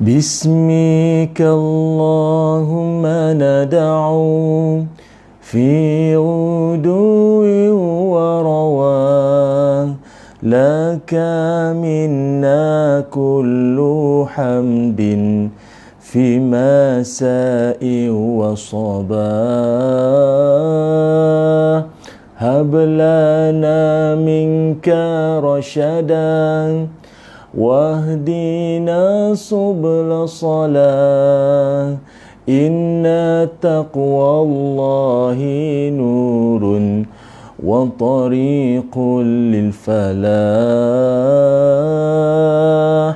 باسمك اللهم ندعو في غدو ورواح لك منا كل حمد في مساء وصباح هب لنا منك رشدا واهدنا سبل صلاح إن تقوى الله نور وطريق للفلاح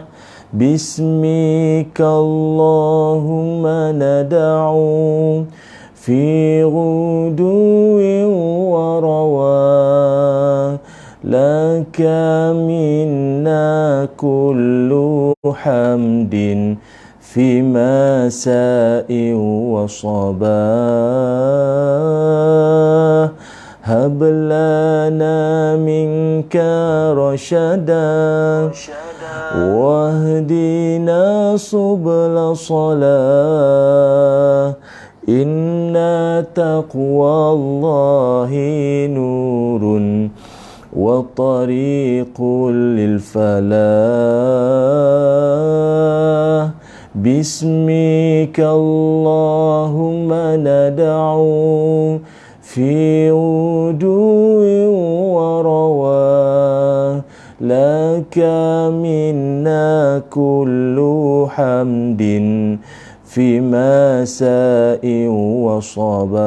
باسمك اللهم ندعو في غدو ورواح لك منا كل حمد في مساء وصباح هب لنا منك رشدا واهدنا سبل صلاح إن تقوى الله نور وطريق للفلاح باسمك اللهم ندعو في غدو ورواح لك منا كل حمد في مساء وصباح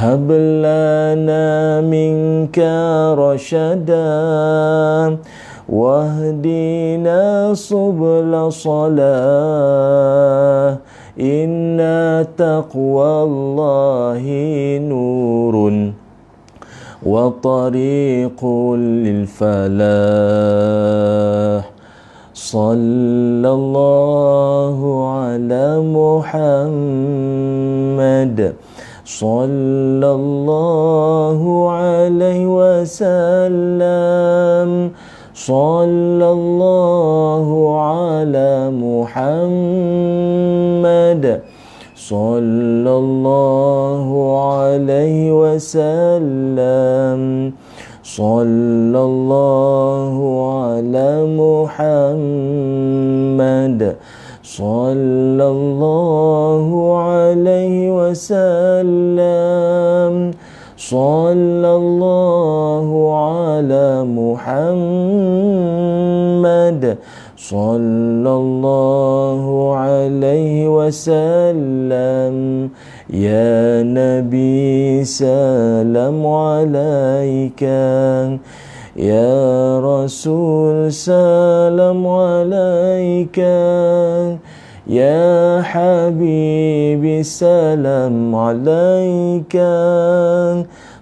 هب لنا منك رشدا واهدنا سبل صلاح إن تقوى الله نور وطريق للفلاح صلى الله على محمد صلى الله عليه وسلم صلى الله على محمد صلى الله عليه وسلم صلى الله على محمد صلى الله عليه وسلم صلى الله على محمد صلى الله عليه وسلم يا نبي سلام عليك يا رسول سلام عليك يا حبيبي سلام عليك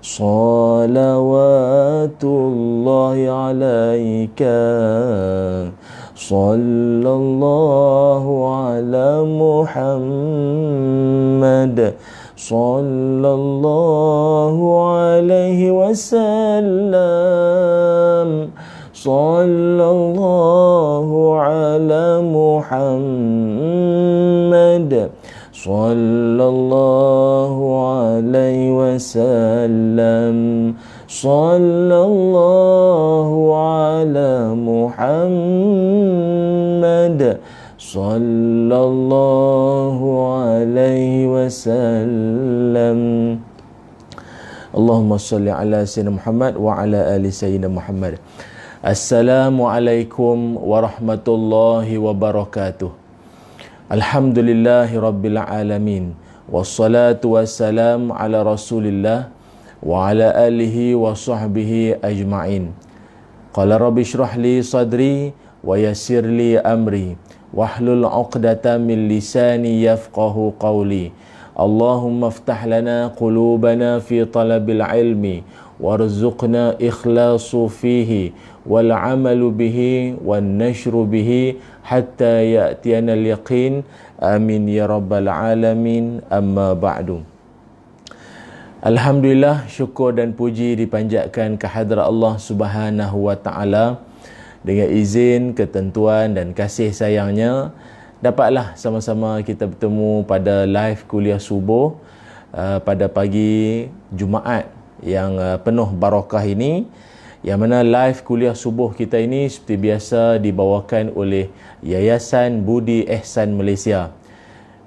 صلوات الله عليك صلى الله على محمد صلى الله عليه وسلم صلى الله على محمد صلى الله عليه وسلم صلى الله على محمد صلى الله عليه وسلم اللهم صل على سيدنا محمد وعلى آل سيدنا محمد. Assalamualaikum warahmatullahi wabarakatuh. Alhamdulillahi rabbil alamin. Wassalatu wassalam ala rasulillah wa ala alihi wa sahbihi ajma'in. Qala rabbi shrah li sadri wa yassir li amri wahlul 'uqdatam min lisani yafqahu qawli. Allahumma iftah lana qulubana fi talabil ilmi warzuqna ikhlasu fihi wal amalu bihi wan nashru bihi hatta ya'tiyana al yaqin. Amin ya rabbal alamin. Amma ba'du. Alhamdulillah, syukur dan puji dipanjatkan kehadrat Allah Subhanahu wa taala dengan izin, ketentuan dan kasih sayangnya, dapatlah sama-sama kita bertemu pada live kuliah subuh pada pagi Jumaat yang penuh barakah ini, yang mana live kuliah subuh kita ini seperti biasa dibawakan oleh Yayasan Budi Ehsan Malaysia.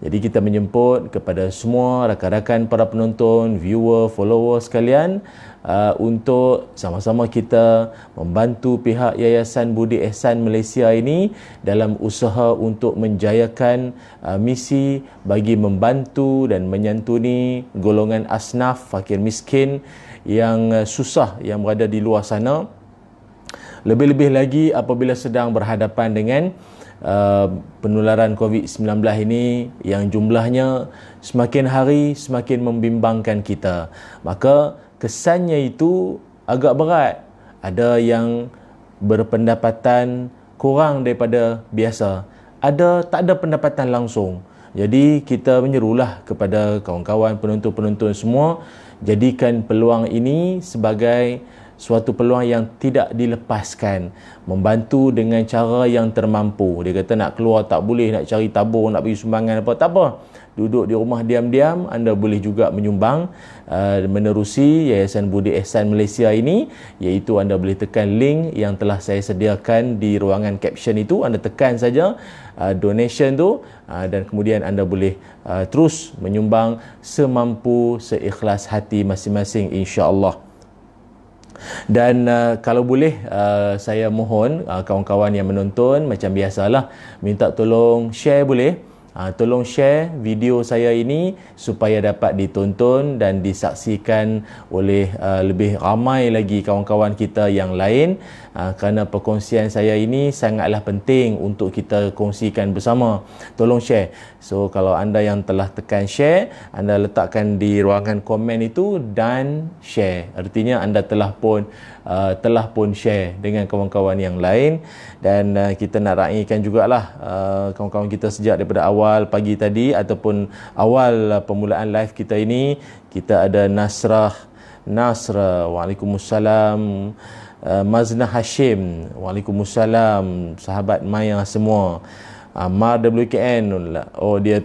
Jadi kita menjemput kepada semua rakan-rakan para penonton, viewer, follower sekalian untuk sama-sama kita membantu pihak Yayasan Budi Ehsan Malaysia ini dalam usaha untuk menjayakan misi bagi membantu dan menyantuni golongan asnaf fakir miskin yang susah yang berada di luar sana. Lebih-lebih lagi apabila sedang berhadapan dengan penularan COVID-19 ini yang jumlahnya semakin hari semakin membimbangkan kita. Maka kesannya itu agak berat. Ada yang berpendapatan kurang daripada biasa. Tak ada pendapatan langsung. Jadi kita menyerulah kepada kawan-kawan penonton-penonton semua, jadikan peluang ini sebagai suatu peluang yang tidak dilepaskan, membantu dengan cara yang termampu. Dia kata nak keluar tak boleh, nak cari tabung, nak bagi sumbangan apa, tak apa, duduk di rumah diam-diam, anda boleh juga menyumbang menerusi Yayasan Budi Ehsan Malaysia ini, iaitu anda boleh tekan link yang telah saya sediakan di ruangan caption itu. Anda tekan saja donation tu, dan kemudian anda boleh terus menyumbang semampu, seikhlas hati masing-masing, insya-Allah. Dan kalau boleh saya mohon kawan-kawan yang menonton, macam biasalah, minta tolong share boleh. Tolong share video saya ini supaya dapat ditonton dan disaksikan oleh lebih ramai lagi kawan-kawan kita yang lain, kerana perkongsian saya ini sangatlah penting untuk kita kongsikan bersama. Tolong share. So kalau anda yang telah tekan share, anda letakkan di ruangan komen itu dan share. Artinya anda telah pun share dengan kawan-kawan yang lain. Dan kita nak raikan jugalah kawan-kawan kita sejak daripada awal pagi tadi ataupun awal permulaan live kita ini. Kita ada Nasra, Waalaikumsalam. Mazna Hashim, Waalaikumsalam. Sahabat Maya semua. Mar WKN, oh dia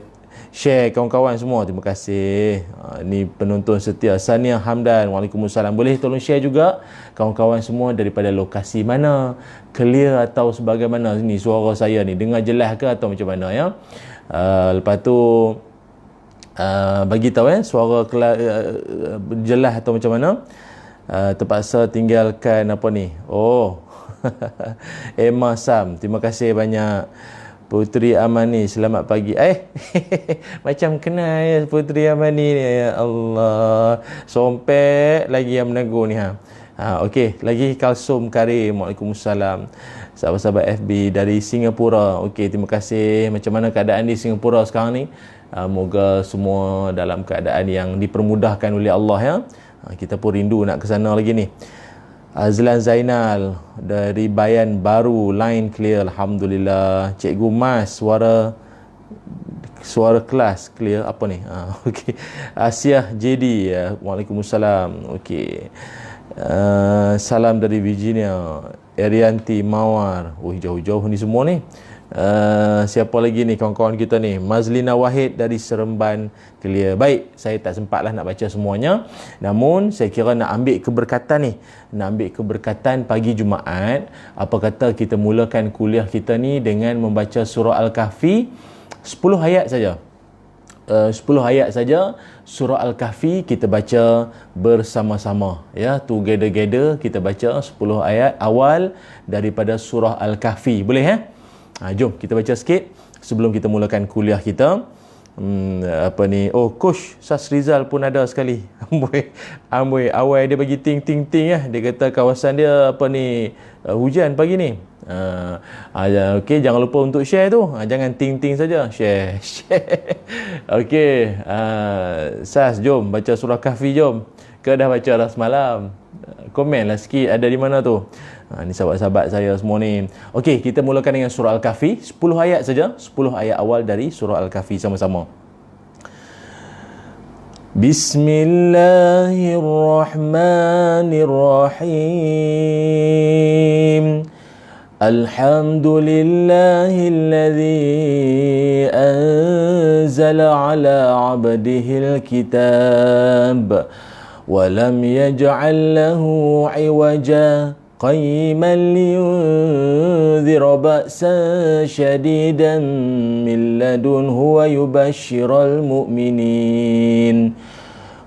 share kawan-kawan semua, terima kasih. Ni penonton setia. Sania Hamdan, Waalaikumsalam. Boleh tolong share juga kawan-kawan semua daripada lokasi mana, clear atau sebagaimana ni suara saya ni, dengar jelas ke atau macam mana ya. Lepas tu bagi tahu suara jelas atau macam mana. Terpaksa tinggalkan apa ni. Oh Emma Sam, terima kasih banyak. Putri Amani, selamat pagi. Macam kenal ya Putri Amani ni. Ya Allah, sompek lagi yang menegur ni okey, lagi Kalsum Karim, Waalaikumsalam. Sahabat-sahabat FB dari Singapura. Okey, terima kasih. Macam mana keadaan di Singapura sekarang ni? Moga semua dalam keadaan yang dipermudahkan oleh Allah ya. Kita pun rindu nak ke sana lagi ni. Azlan Zainal dari Bayan Baru, line clear, alhamdulillah. Cikgu Mas, suara kelas clear. Apa ni? Okey. Asia JD, Waalaikumsalam. Okey. Salam dari Virginia. Erianti Mawar. Jauh-jauh ni semua ni. Siapa lagi ni kawan-kawan kita ni? Mazlina Wahid dari Seremban, clear. Baik, saya tak sempatlah nak baca semuanya. Namun saya kira nak ambil keberkatan ni, nak ambil keberkatan pagi Jumaat. Apa kata kita mulakan kuliah kita ni dengan membaca surah Al-Kahfi 10 ayat saja. 10 ayat saja surah Al-Kahfi kita baca bersama-sama ya, together kita baca 10 ayat awal daripada surah Al-Kahfi. Boleh jom kita baca sikit sebelum kita mulakan kuliah kita. Apa ni? Oh, Coach Sasrizal pun ada sekali. Amboi awal dia bagi ting ya. Dia kata kawasan dia apa ni, hujan pagi ni. Okey, jangan lupa untuk share tu. Jangan ting saja, share. Okey, Sas, jom baca surah Kahfi jom. Ke dah baca dah semalam? Komenlah sikit ada di mana tu. Ni sahabat-sahabat saya semua ni. Okey, kita mulakan dengan surah Al-Kahfi 10 ayat saja, 10 ayat awal dari surah Al-Kahfi sama-sama. Bismillahirrahmanirrahim. Alhamdulillahilladzi anzala ala abdihil kitab wa lam yaj'al lahu 'iwaja qayyiman liyunzira ba'san shadidan min ladunhu wa yubashshiral mu'minin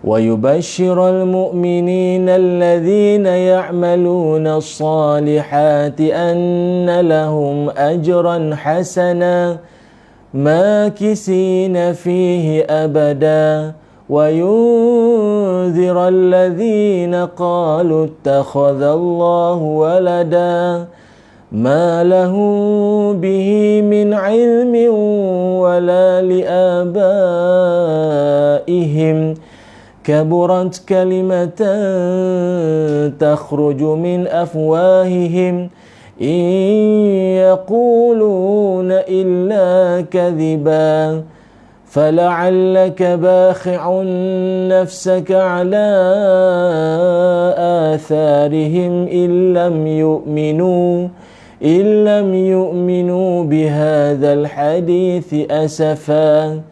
ويبشر المؤمنين الذين يعملون الصالحات أن لهم أجرا حسنا ماكثين فيه أبدا وينذر الذين قالوا اتخذ الله ولدا ما لهم به من علم ولا لآبائهم كبرت كلمة تخرج من أفواههم إن يقولون إلا كذبا فلعلك باخع نفسك على آثارهم إن لم يؤمنوا بهذا الحديث أسفا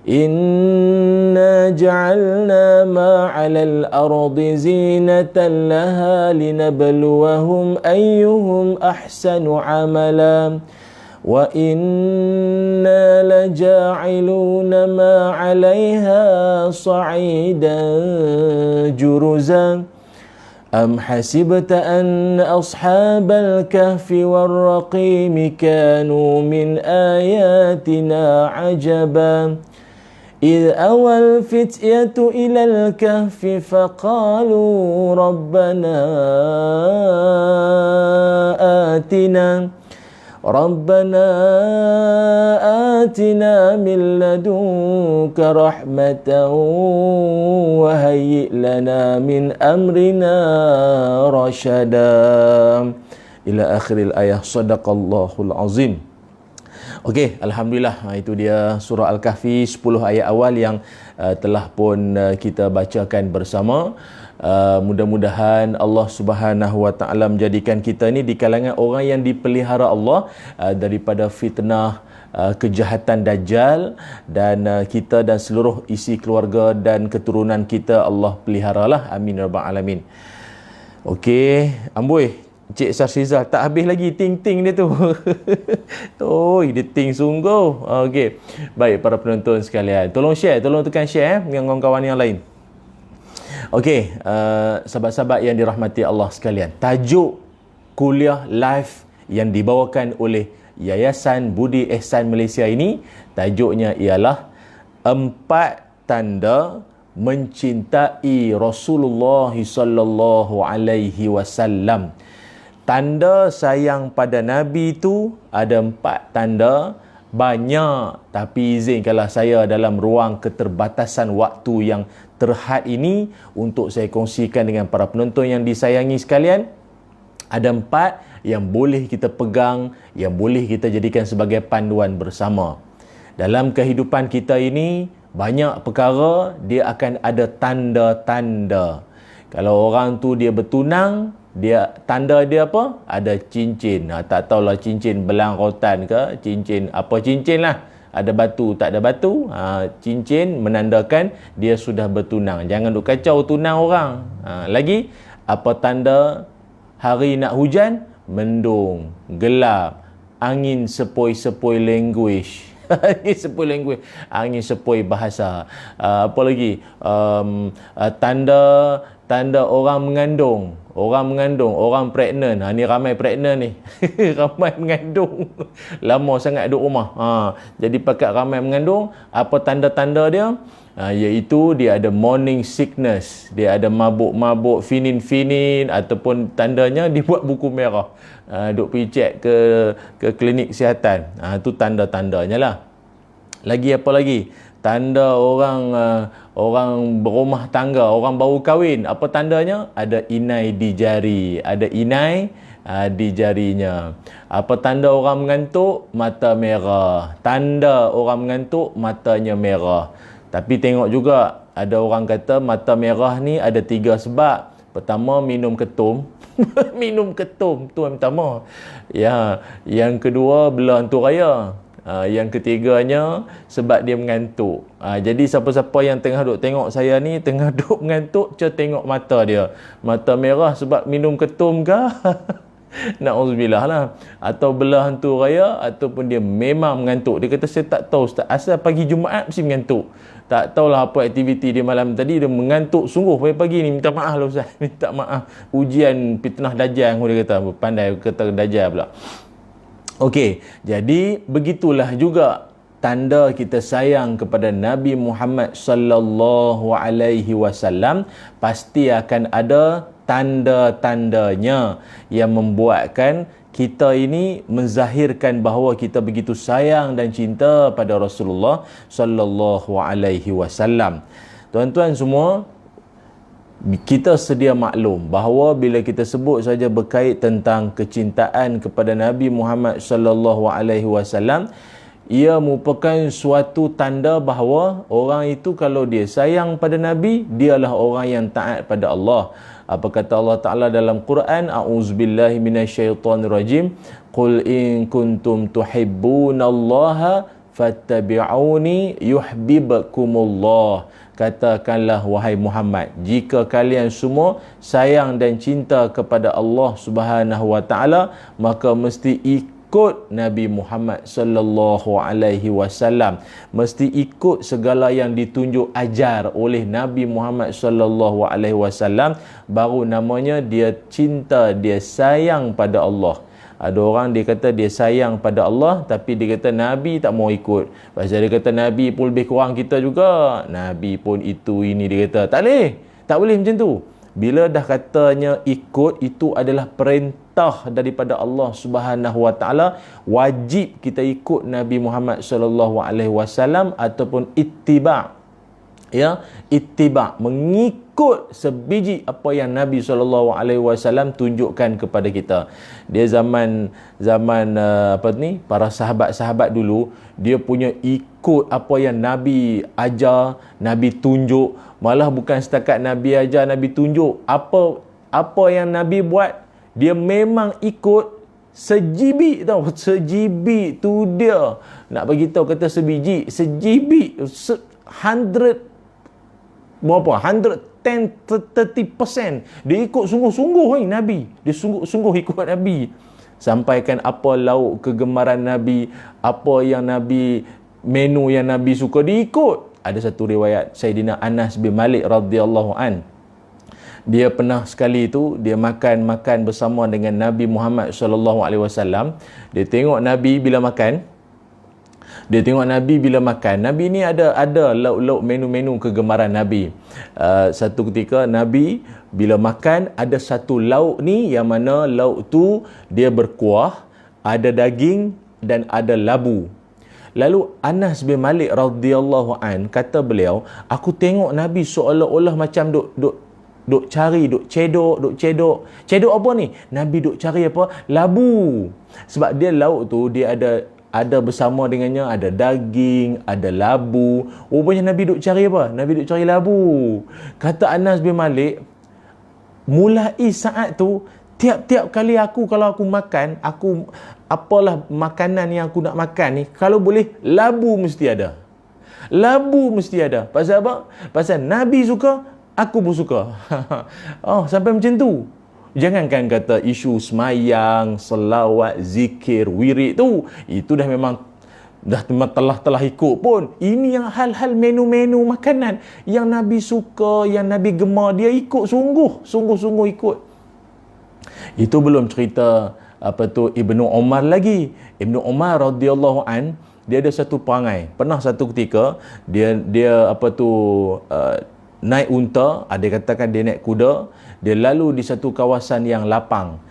إنا جعلنا ما على الأرض زينة لها لنبلوهم أيهم أحسن عملا وإنا لجاعلون ما عليها صعيدا جرزا أم حسبت أن أصحاب الكهف والرقيم كانوا من آياتنا عجبا إذ أوى الفتية إلى الكهف فقالوا ربنا آتنا من لدنك رحمة وهيئ لنا من أمرنا رشدا إلى آخر الآية صدق الله العظيم. Okey, Alhamdulillah, itu dia surah Al-Kahfi 10 ayat awal yang telah pun kita bacakan bersama. Mudah-mudahan Allah Subhanahu Wa Taala menjadikan kita ni di kalangan orang yang dipelihara Allah daripada fitnah, kejahatan Dajjal, dan kita dan seluruh isi keluarga dan keturunan kita Allah peliharalah. Amin Rabbal Alamin. Okey, amboi, Cik Sarsizal tak habis lagi ting-ting dia tu. Oi, dia ting sungguh. Okey. Baik para penonton sekalian, tolong share, tolong tekan share dengan kawan-kawan yang lain. Okey, sahabat-sahabat yang dirahmati Allah sekalian, tajuk kuliah live yang dibawakan oleh Yayasan Budi Ihsan Malaysia ini, tajuknya ialah 4 tanda mencintai Rasulullah sallallahu alaihi wasallam. Tanda sayang pada Nabi itu ada 4 tanda. Banyak, tapi izinkanlah saya dalam ruang keterbatasan waktu yang terhad ini untuk saya kongsikan dengan para penonton yang disayangi sekalian. Ada 4 yang boleh kita pegang, yang boleh kita jadikan sebagai panduan bersama. Dalam kehidupan kita ini, banyak perkara dia akan ada tanda-tanda. Kalau orang tu dia bertunang, dia tanda dia apa? Ada cincin. Tak tahulah cincin belang rotan ke, cincin apa cincin lah. Ada batu, tak ada batu. Cincin menandakan dia sudah bertunang. Jangan duk kacau tunang orang. Lagi, apa tanda hari nak hujan? Mendung, gelap, angin sepoi-sepoi language. Angin sepoi language, angin sepoi bahasa. Apa lagi? Tanda orang mengandung. Orang pregnant. Ni ramai pregnant ni. Ramai mengandung. Lama sangat duduk rumah. Jadi pakat ramai mengandung. Apa tanda-tanda dia? Iaitu dia ada morning sickness. Dia ada mabuk-mabuk, finin-finin, ataupun tandanya dia buat buku merah. Duk pergi check ke klinik kesihatan. Itu tanda-tandanya lah. Lagi apa lagi? Tanda orang berumah tangga, orang baru kahwin. Apa tandanya? Ada inai di jari. Ada inai di jarinya. Apa tanda orang mengantuk? Mata merah. Tanda orang mengantuk, matanya merah. Tapi tengok juga, ada orang kata mata merah ni ada 3 sebab. Pertama, minum ketum. Minum ketum, tu yang pertama. Ya, yang kedua belah hantu raya. Yang ketiganya sebab dia mengantuk. Jadi siapa-siapa yang tengah duk tengok saya ni, tengah duk mengantuk, tengok mata dia. Mata merah sebab minum ketum ke? Na'udzubillah lah. Atau belah hantu raya, ataupun dia memang mengantuk. Dia kata, saya tak tahu Ustaz, asal pagi Jumaat mesti mengantuk. Tak tahulah apa aktiviti dia malam tadi, dia mengantuk sungguh pagi-pagi ni. Minta maaf lah Ustaz, minta maaf. Ujian fitnah Dajjal, dia kata. Pandai kata Dajjal pula. Okey, jadi begitulah juga tanda kita sayang kepada Nabi Muhammad sallallahu alaihi wasallam, pasti akan ada tanda-tandanya yang membuatkan kita ini menzahirkan bahawa kita begitu sayang dan cinta pada Rasulullah sallallahu alaihi wasallam. Tuan-tuan semua, kita sedia maklum bahawa bila kita sebut saja berkait tentang kecintaan kepada Nabi Muhammad sallallahu alaihi wasallam, ia merupakan suatu tanda bahawa orang itu kalau dia sayang pada Nabi, dialah orang yang taat pada Allah. Apa kata Allah Ta'ala dalam Quran? A'udzubillahi minasyaitonirrajim. Qul in kuntum tuhibbunallaha fattabi'uni yuhibbukumullah. Katakanlah wahai Muhammad, jika kalian semua sayang dan cinta kepada Allah Subhanahu wa taala, maka mesti ikut Nabi Muhammad sallallahu alaihi wasallam, mesti ikut segala yang ditunjuk ajar oleh Nabi Muhammad sallallahu alaihi wasallam, baru namanya dia cinta, dia sayang pada Allah. Ada orang dia kata dia sayang pada Allah, tapi dia kata Nabi tak mau ikut. Pasal dia kata Nabi pun lebih kurang kita juga. Nabi pun itu ini, dia kata tak boleh. Tak boleh macam tu. Bila dah katanya ikut, itu adalah perintah daripada Allah Subhanahu wa taala, wajib kita ikut Nabi Muhammad sallallahu alaihi wasallam ataupun ittiba'. Ya, ittiba', mengikut sebiji apa yang Nabi sallallahu alaihi wasallam tunjukkan kepada kita. Dia zaman para sahabat-sahabat dulu, dia punya ikut apa yang Nabi ajar, Nabi tunjuk. Malah bukan setakat Nabi ajar, Nabi tunjuk, apa yang Nabi buat, dia memang ikut sejibi tau. Sejibi tu dia. Nak bagi tahu kata sebiji, sejibi, 110-30% dia ikut sungguh-sungguh Nabi. Dia sungguh-sungguh ikut Nabi. Sampaikan apa lauk kegemaran Nabi, apa yang Nabi, menu yang Nabi suka, diikut. Ada satu riwayat Sayyidina Anas bin Malik radhiyallahu an. Dia pernah sekali tu dia makan bersama dengan Nabi Muhammad sallallahu alaihi wasallam. Dia tengok Nabi bila makan. Nabi ni ada lauk-lauk menu-menu kegemaran Nabi. Satu ketika Nabi bila makan, ada satu lauk ni yang mana lauk tu dia berkuah, ada daging dan ada labu. Lalu Anas bin Malik radhiyallahu an kata beliau, aku tengok Nabi seolah-olah macam duk cari, duk cedok. Cedok apa ni? Nabi duk cari apa? Labu. Sebab dia lauk tu dia ada bersama dengannya, ada daging, ada labu. Rupanya Nabi duk cari apa? Nabi duk cari labu. Kata Anas bin Malik, mulai saat tu, tiap-tiap kali kalau aku makan, apalah makanan yang aku nak makan ni, kalau boleh, labu mesti ada. Labu mesti ada. Pasal apa? Pasal Nabi suka, aku pun suka. Oh, sampai macam tu. Jangankan kata isu semayang, selawat, zikir, wirid tu, itu dah memang telah ikut pun. Ini yang hal-hal menu-menu makanan yang Nabi suka, yang Nabi gemar, dia ikut sungguh-sungguh ikut. Itu belum cerita Ibnu Umar lagi. Ibnu Umar radhiyallahu an, dia ada satu perangai. Pernah satu ketika dia naik unta, ada katakan dia naik kuda, dia lalu di satu kawasan yang lapang.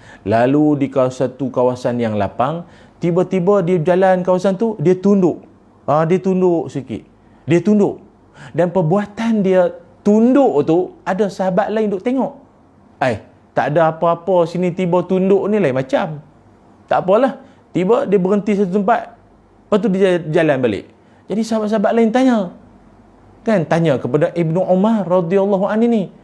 Tiba-tiba dia jalan kawasan tu, dia tunduk. Dia tunduk sikit. Dan perbuatan dia tunduk tu, ada sahabat lain duk tengok. Tak ada apa-apa sini, tiba tunduk ni lain macam. Tak apalah. Tiba dia berhenti satu tempat, lepas tu dia jalan balik. Jadi sahabat-sahabat lain tanya kepada Ibnu Umar radhiyallahu anhu ni,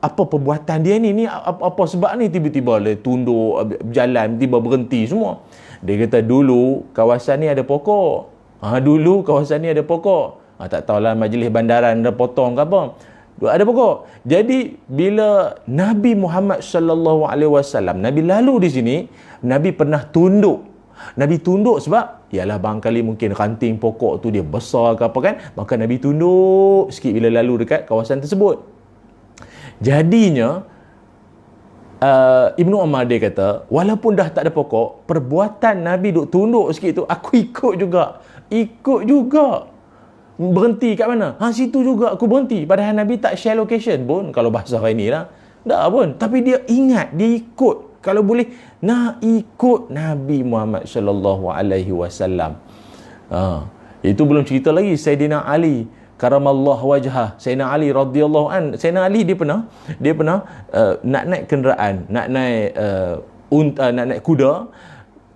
apa perbuatan dia ni apa sebab ni tiba-tiba dia tunduk berjalan, tiba berhenti semua. Dia kata dulu kawasan ni ada pokok. Dulu kawasan ni ada pokok. Tak tahulah majlis bandaran dah potong ke apa. Ada pokok. Jadi bila Nabi Muhammad sallallahu alaihi wasallam Nabi lalu di sini, Nabi pernah tunduk. Nabi tunduk sebab ialah barangkali mungkin ranting pokok tu dia besar ke apa kan, maka Nabi tunduk sikit bila lalu dekat kawasan tersebut. Jadinya Ibnu Umar dia kata, walaupun dah tak ada pokok, perbuatan Nabi duk tunduk sikit tu, aku ikut juga. Berhenti kat mana? Situ juga aku berhenti. Padahal Nabi tak share location pun, kalau bahasa hari ni lah. Tak pun. Tapi dia ingat, dia ikut. Kalau boleh, nak ikut Nabi Muhammad sallallahu alaihi wasallam. Itu belum cerita lagi Sayyidina Ali karamallahu wajhah. Sayyidina Ali radhiyallahu an. Sayyidina Ali dia pernah nak naik kenderaan, nak naik kuda.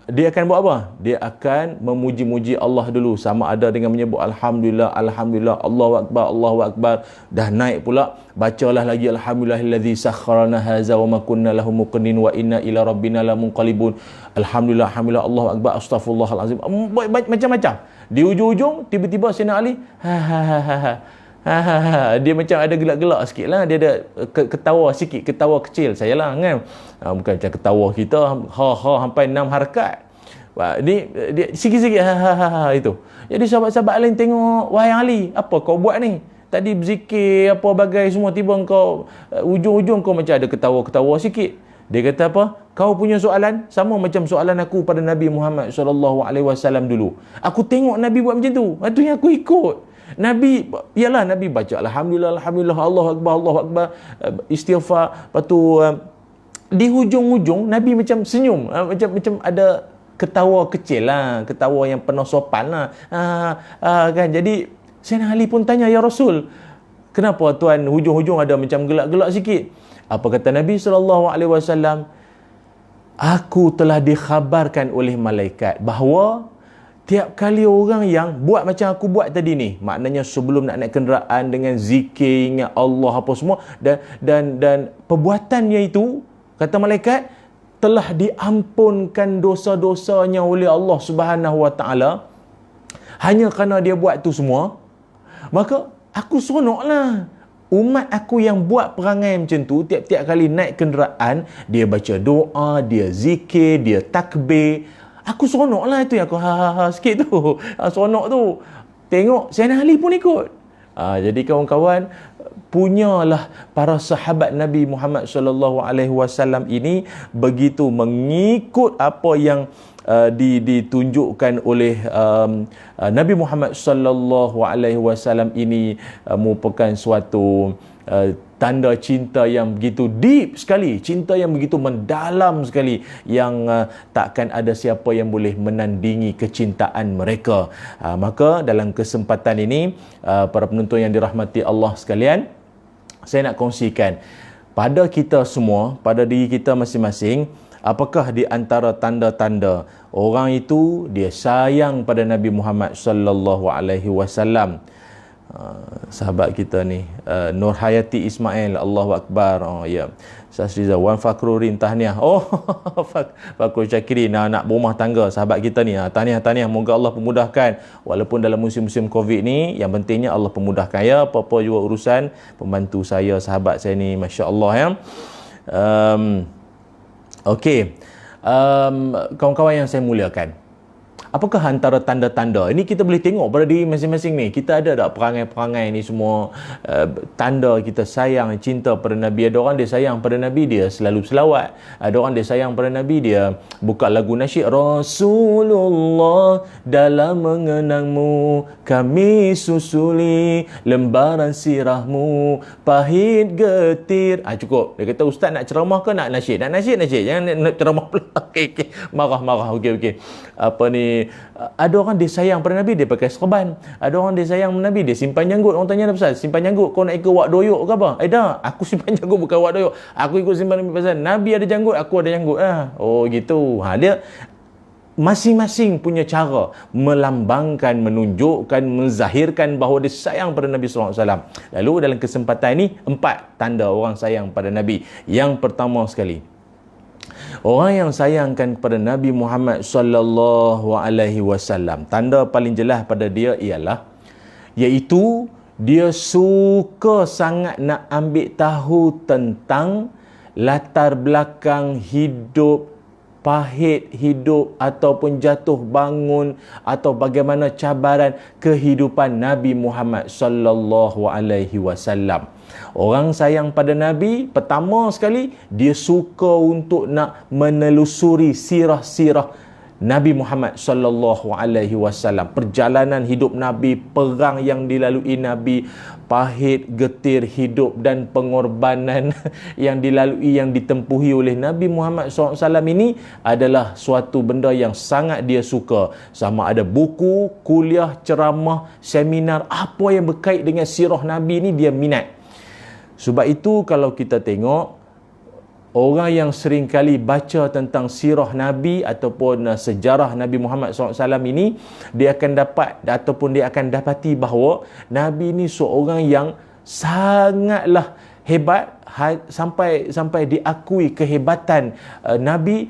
Dia akan buat apa? Dia akan memuji-muji Allah dulu, sama ada dengan menyebut alhamdulillah, alhamdulillah, Allahu akbar. Dah naik pula, bacalah lagi alhamdulillahillazi sakharana hadza wa ma kunna lahu muqrinin wa inna ila rabbina lamunqalibun. Alhamdulillah, alhamdulillah, Allahu akbar, astaghfirullahalazim. Macam-macam. Di ujung-ujung tiba-tiba Sayyidina Ali dia macam ada gelak-gelak sikit lah. Dia ada ketawa sikit, ketawa kecil saya lah kan. Bukan macam ketawa kita sampai 6 harakat. Ni dia sikit-sikit itu. Jadi sahabat-sahabat lain tengok, wahai Ali, apa kau buat ni? Tadi berzikir apa bagai semua, tiba kau ujung-ujung kau macam ada ketawa-ketawa sikit. Dia kata apa? Kau punya soalan sama macam soalan aku pada Nabi Muhammad sallallahu alaihi wasallam dulu. Aku tengok Nabi buat macam tu. Itu yang aku ikut. Nabi baca alhamdulillah, alhamdulillah, Allahu akbar, istighfar. Lepas tu di hujung-hujung Nabi macam senyum, macam ada ketawa kecil lah, ketawa yang penuh sopan lah. Kan. Jadi Sayyidina Ali pun tanya, ya Rasul, kenapa tuan hujung-hujung ada macam gelak-gelak sikit? Apa kata Nabi sallallahu alaihi wasallam? Aku telah dikhabarkan oleh malaikat bahawa tiap kali orang yang buat macam aku buat tadi ni, maknanya sebelum nak naik kenderaan dengan zikir, ingat Allah apa semua, dan perbuatannya itu, kata malaikat, telah diampunkan dosa-dosanya oleh Allah Subhanahu Wa Taala hanya kerana dia buat tu semua. Maka aku seronoklah umat aku yang buat perangai macam tu. Tiap-tiap kali naik kenderaan, dia baca doa, dia zikir, dia takbir. Aku seronok lah itu yang aku sikit tu. Seronok tu. Tengok Sayyidina Ali pun ikut. Jadi kawan-kawan, punyalah para sahabat Nabi Muhammad sallallahu alaihi wasallam ini begitu mengikut apa yang ditunjukkan oleh Nabi Muhammad sallallahu alaihi wasallam ini merupakan suatu tanda cinta yang begitu deep sekali, cinta yang begitu mendalam sekali, yang takkan ada siapa yang boleh menandingi kecintaan mereka. Maka dalam kesempatan ini, para penonton yang dirahmati Allah sekalian, saya nak kongsikan pada kita semua, pada diri kita masing-masing, apakah di antara tanda-tanda orang itu dia sayang pada Nabi Muhammad sallallahu alaihi wasallam. Sahabat kita ni Nur Hayati Ismail, Allahu Akbar. Ya. Sasriza Wan Fakrurin tahniah. Fakrul Syakirin, anak berumah tangga sahabat kita ni. Tahniah. Moga Allah pemudahkan walaupun dalam musim-musim Covid ni. Yang pentingnya Allah pemudahkan ya. Apa-apa juga urusan, pembantu saya, sahabat saya ni, masya-Allah ya. Okey. Kawan-kawan yang saya muliakan, apakah antara tanda-tanda ini kita boleh tengok pada diri masing-masing ni? Kita ada tak perangai-perangai ni semua tanda kita sayang, cinta pada Nabi? Ada orang dia sayang pada Nabi, dia selalu selawat. Ada orang dia sayang pada Nabi, dia buka lagu nasyid, Rasulullah dalam mengenangmu kami susuli lembaran sirahmu pahit getir. Cukup. Dia kata, ustaz nak ceramah ke nak nasyid? Nak nasyid. Jangan nak ceramah pula. Okey. Marah. Okey. Apa ni, ada orang dia sayang pada Nabi, dia pakai serban. Ada orang dia sayang pada Nabi, dia simpan janggut. Orang tanya, Ustaz, simpan janggut kau nak ikut wak doyok ke apa? Dah, aku simpan janggut bukan wak doyok. Aku ikut simpan Nabi pasal Nabi ada janggut, aku ada janggut lah. Oh gitu. Dia masing-masing punya cara melambangkan, menunjukkan, menzahirkan bahawa dia sayang pada Nabi sallallahu alaihi wasallam. Lalu dalam kesempatan ini 4 tanda orang sayang pada Nabi. Yang pertama sekali, orang yang sayangkan kepada Nabi Muhammad sallallahu alaihi wasallam, tanda paling jelas pada dia ialah iaitu dia suka sangat nak ambil tahu tentang latar belakang hidup, pahit hidup ataupun jatuh bangun atau bagaimana cabaran kehidupan Nabi Muhammad sallallahu alaihi wasallam. Orang sayang pada Nabi, pertama sekali dia suka untuk nak menelusuri sirah-sirah Nabi Muhammad sallallahu alaihi wasallam, perjalanan hidup Nabi, perang yang dilalui Nabi, pahit getir hidup dan pengorbanan yang dilalui, yang ditempuhi oleh Nabi Muhammad SAW ini adalah suatu benda yang sangat dia suka. Sama ada buku, kuliah, ceramah, seminar, apa yang berkait dengan sirah Nabi ini dia minat. Sebab itu kalau kita tengok orang yang sering kali baca tentang sirah Nabi ataupun sejarah Nabi Muhammad SAW ini, dia akan dapat ataupun dia akan dapati bahawa Nabi ini seorang yang sangatlah hebat, sampai diakui kehebatan Nabi.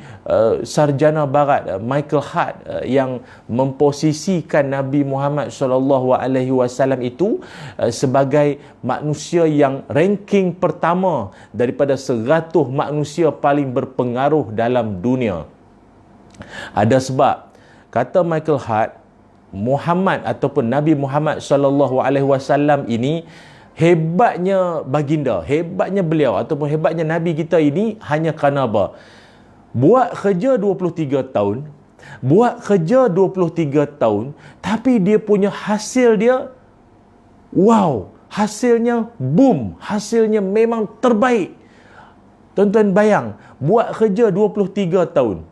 Sarjana Barat Michael Hart yang memposisikan Nabi Muhammad SAW itu sebagai manusia yang ranking pertama daripada 100 manusia paling berpengaruh dalam dunia. Ada sebab, kata Michael Hart, Muhammad ataupun Nabi Muhammad SAW ini, hebatnya baginda, hebatnya beliau ataupun hebatnya Nabi kita ini hanya kerana apa? Buat kerja 23 tahun, tapi dia punya hasil dia, wow, hasilnya boom, hasilnya memang terbaik. Tuan-tuan bayang, buat kerja 23 tahun.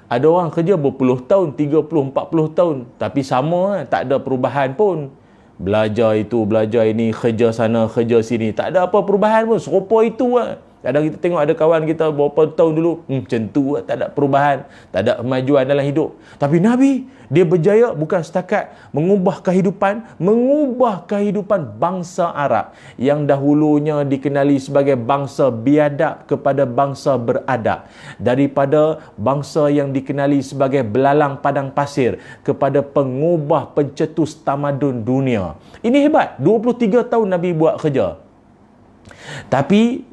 Ada orang kerja berpuluh tahun, 30, 40 tahun, tapi sama, tak ada perubahan pun. Belajar itu, belajar ini, kerja sana, kerja sini, tak ada apa perubahan pun, serupa itu lah. Kadang kita tengok ada kawan kita berapa tahun dulu, macam tu lah, tak ada perubahan, tak ada kemajuan dalam hidup. Tapi Nabi, dia berjaya bukan setakat mengubah kehidupan bangsa Arab yang dahulunya dikenali sebagai bangsa biadab kepada bangsa beradab, daripada bangsa yang dikenali sebagai belalang padang pasir kepada pengubah pencetus tamadun dunia. Ini hebat, 23 tahun Nabi buat kerja. Tapi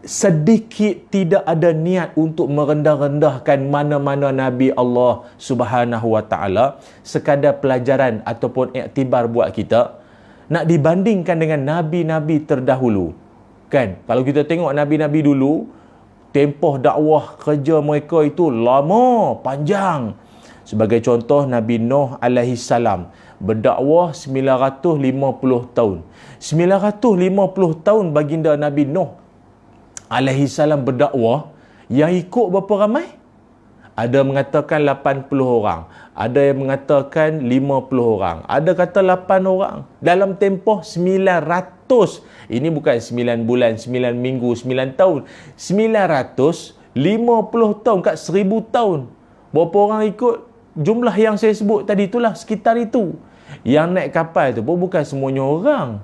sedikit tidak ada niat untuk merendah-rendahkan mana-mana Nabi Allah Subhanahu Wa Taala, sekadar pelajaran ataupun iktibar buat kita, nak dibandingkan dengan Nabi-Nabi terdahulu. Kan, kalau kita tengok Nabi-Nabi dulu, tempoh dakwah kerja mereka itu lama, panjang. Sebagai contoh, Nabi Nuh alaihi salam berdakwah 950 tahun. 950 tahun baginda Nabi Nuh alaihi salam berdakwah, yang ikut berapa ramai? Ada mengatakan 80 orang, ada yang mengatakan 50 orang, ada kata 8 orang dalam tempoh 900. Ini bukan 9 bulan, 9 minggu, 9 tahun, 950 tahun, kat 1000 tahun. Berapa orang ikut? Jumlah yang saya sebut tadi itulah, sekitar itu. Yang naik kapal tu pun bukan semuanya orang.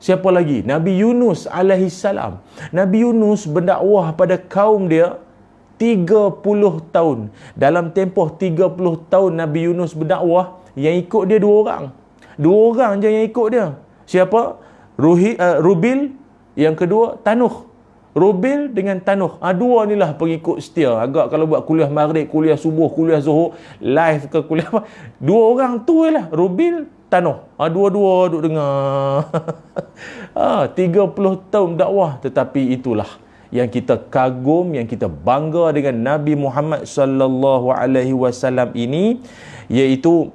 Siapa lagi? Nabi Yunus alaihi salam. Nabi Yunus berdakwah pada kaum dia 30 tahun. Dalam tempoh 30 tahun Nabi Yunus berdakwah, yang ikut dia 2 orang. 2 orang je yang ikut dia. Siapa? Rubil, yang kedua Tanuh. Rubil dengan Tanuh. 2 ni lah pengikut setia. Agak kalau buat kuliah maghrib, kuliah subuh, kuliah zuhur, live ke kuliah apa, 2 orang tu lah, Rubil, Tanuh. Dua-dua duduk dengar. 30 tahun dakwah. Tetapi itulah yang kita kagum, yang kita bangga dengan Nabi Muhammad sallallahu alaihi wasallam ini, iaitu